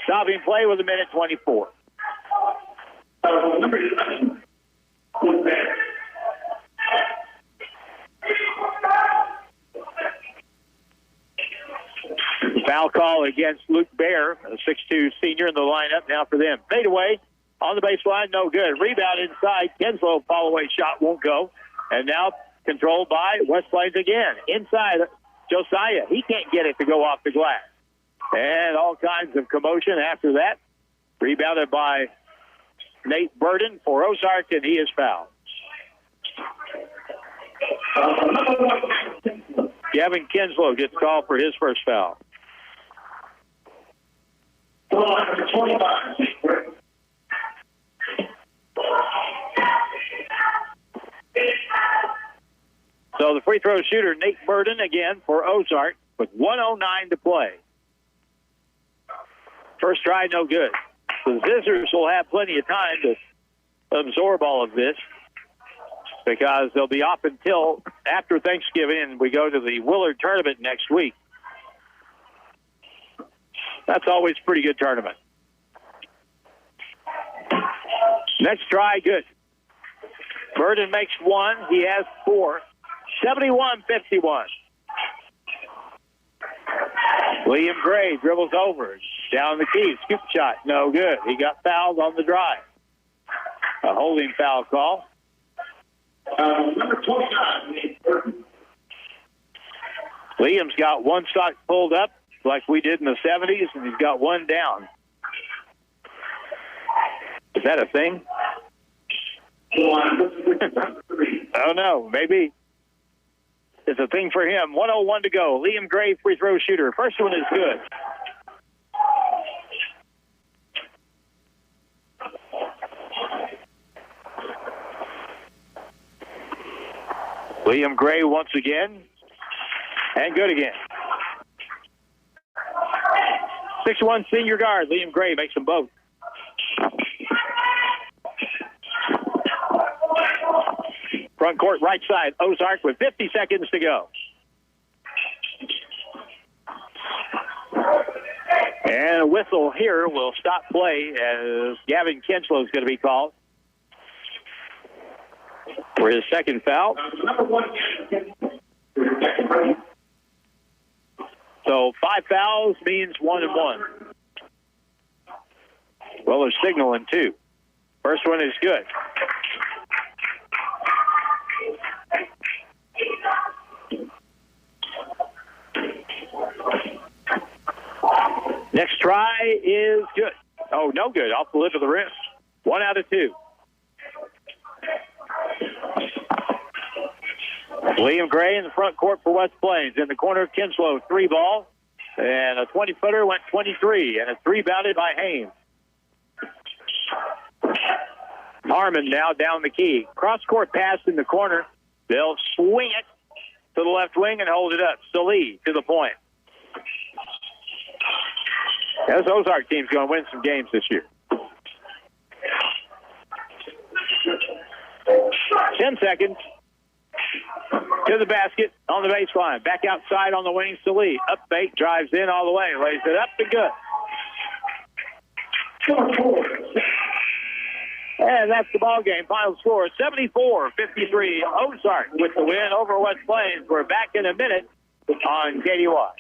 S2: Stopping play with a minute 24. Foul call against Luke Bear, a 6'2 senior in the lineup now for them. Fade away. On the baseline, no good. Rebound inside. Kinslow, fall-away shot won't go. And now controlled by West Plains again. Inside, Josiah. He can't get it to go off the glass. And all kinds of commotion after that. Rebounded by Nate Burden for Ozark, and he is fouled. Gavin Kinslow gets called for his first foul. So the free throw shooter, Nate Burden, again for Ozark, with 1:09 to play. First try, no good. The Zizzers will have plenty of time to absorb all of this because they'll be off until after Thanksgiving, and we go to the Willard tournament next week. That's always a pretty good tournament. Next try, good. Burden makes 1. He has 4. 71-51. William Gray dribbles over. Down the key. Scoop shot. No good. He got fouled on the drive. A holding foul call. Number 29. Liam's got one sock pulled up like we did in the 70s, and he's got one down. Is that a thing? Oh, no. Maybe it's a thing for him. 1:01 to go. Liam Gray, free throw shooter. First one is good. Liam Gray once again. And good again. 6'1" senior guard Liam Gray makes them both. Front court right side, Ozark with 50 seconds to go. And a whistle here will stop play as Gavin Kinslow is going to be called for his second foul. So 5 fouls means 1 and 1. Well, they're signaling 2. First one is good. Next try is good. Oh, no good. Off the lip of the rim. 1 out of 2. William Gray in the front court for West Plains. In the corner, Kinslow, 3 ball. And a 20-footer went 23. And a 3 bounded by Haynes. Harmon now down the key. Cross-court pass in the corner. They'll swing it to the left wing and hold it up. Salee to the point. This Ozark team's going to win some games this year. 10 seconds. To the basket on the baseline. Back outside on the wing, Salee. Up fake, drives in all the way. Lays it up to good. And that's the ball game. Final score, 74-53. Ozark with the win over West Plains. We're back in a minute on KDY.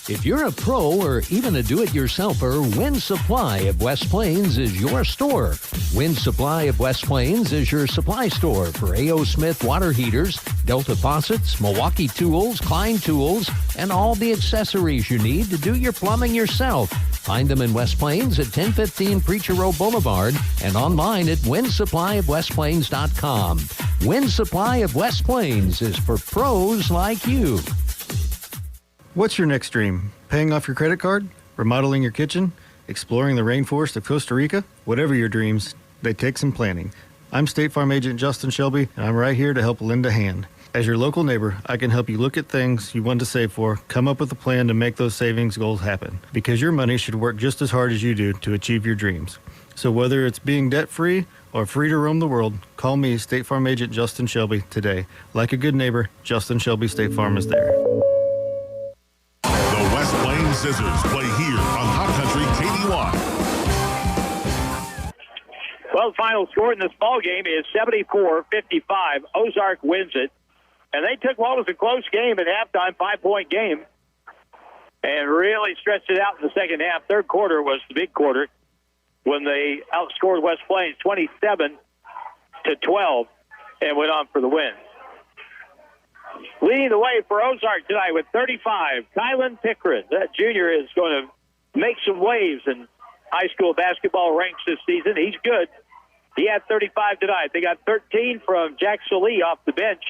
S7: If you're a pro or even a do-it-yourselfer, Win Supply of West Plains is your store. Win Supply of West Plains is your supply store for A.O. Smith water heaters, Delta faucets, Milwaukee tools, Klein tools, and all the accessories you need to do your plumbing yourself. Find them in West Plains at 1015 Preacher Row Boulevard and online at winsupplyofwestplains.com. Win Supply of West Plains is for pros like you.
S18: What's your next dream? Paying off your credit card? Remodeling your kitchen? Exploring the rainforest of Costa Rica? Whatever your dreams, they take some planning. I'm State Farm Agent Justin Shelby, and I'm right here to help lend a hand. As your local neighbor, I can help you look at things you want to save for, come up with a plan to make those savings goals happen. Because your money should work just as hard as you do to achieve your dreams. So whether it's being debt-free or free to roam the world, call me, State Farm Agent Justin Shelby, today. Like a good neighbor, Justin Shelby State Farm is there.
S8: West Plains Zizzers play here on Hot Country KDY.
S2: Well, the final score in this ball game is 74-55. Ozark wins it. And they took what was a close game at halftime, 5-point game, and really stretched it out in the second half. Third quarter was the big quarter when they outscored West Plains 27-12 and went on for the win. Leading the way for Ozark tonight with 35, Kylan Pickren. That junior is going to make some waves in high school basketball ranks this season. He's good. He had 35 tonight. They got 13 from Jack Salee off the bench,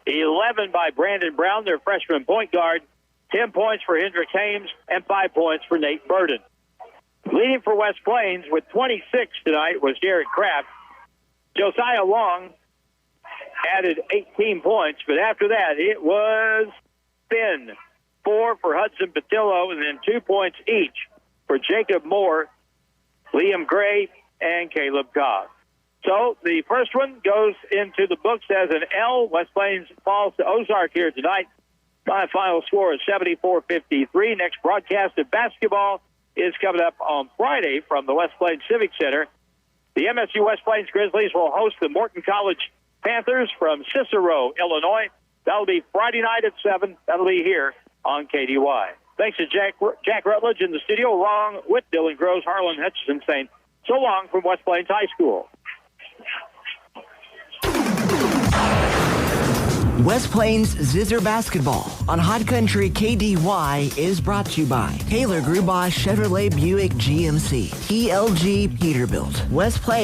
S2: 11 by Brandon Brown, their freshman point guard, 10 points for Hendrick Hames, and 5 points for Nate Burden. Leading for West Plains with 26 tonight was Jared Kraft. Josiah Long added 18 points, but after that, it was Finn. 4 for Hudson Patillo, and then 2 points each for Jacob Moore, Liam Gray, and Caleb Cobb. So the first one goes into the books as an L. West Plains falls to Ozark here tonight. My final score is 74-53. Next broadcast of basketball is coming up on Friday from the West Plains Civic Center. The MSU West Plains Grizzlies will host the Morton College Panthers from Cicero, Illinois. That'll be Friday night at 7. That'll be here on KDY. Thanks to Jack Rutledge in the studio, along with Dylan Groves, Harlan Hutchinson saying so long from West Plains High School.
S12: West Plains Zizzer Basketball on Hot Country KDY is brought to you by Taylor Grubaugh Chevrolet Buick GMC, TLG Peterbilt, West Plains.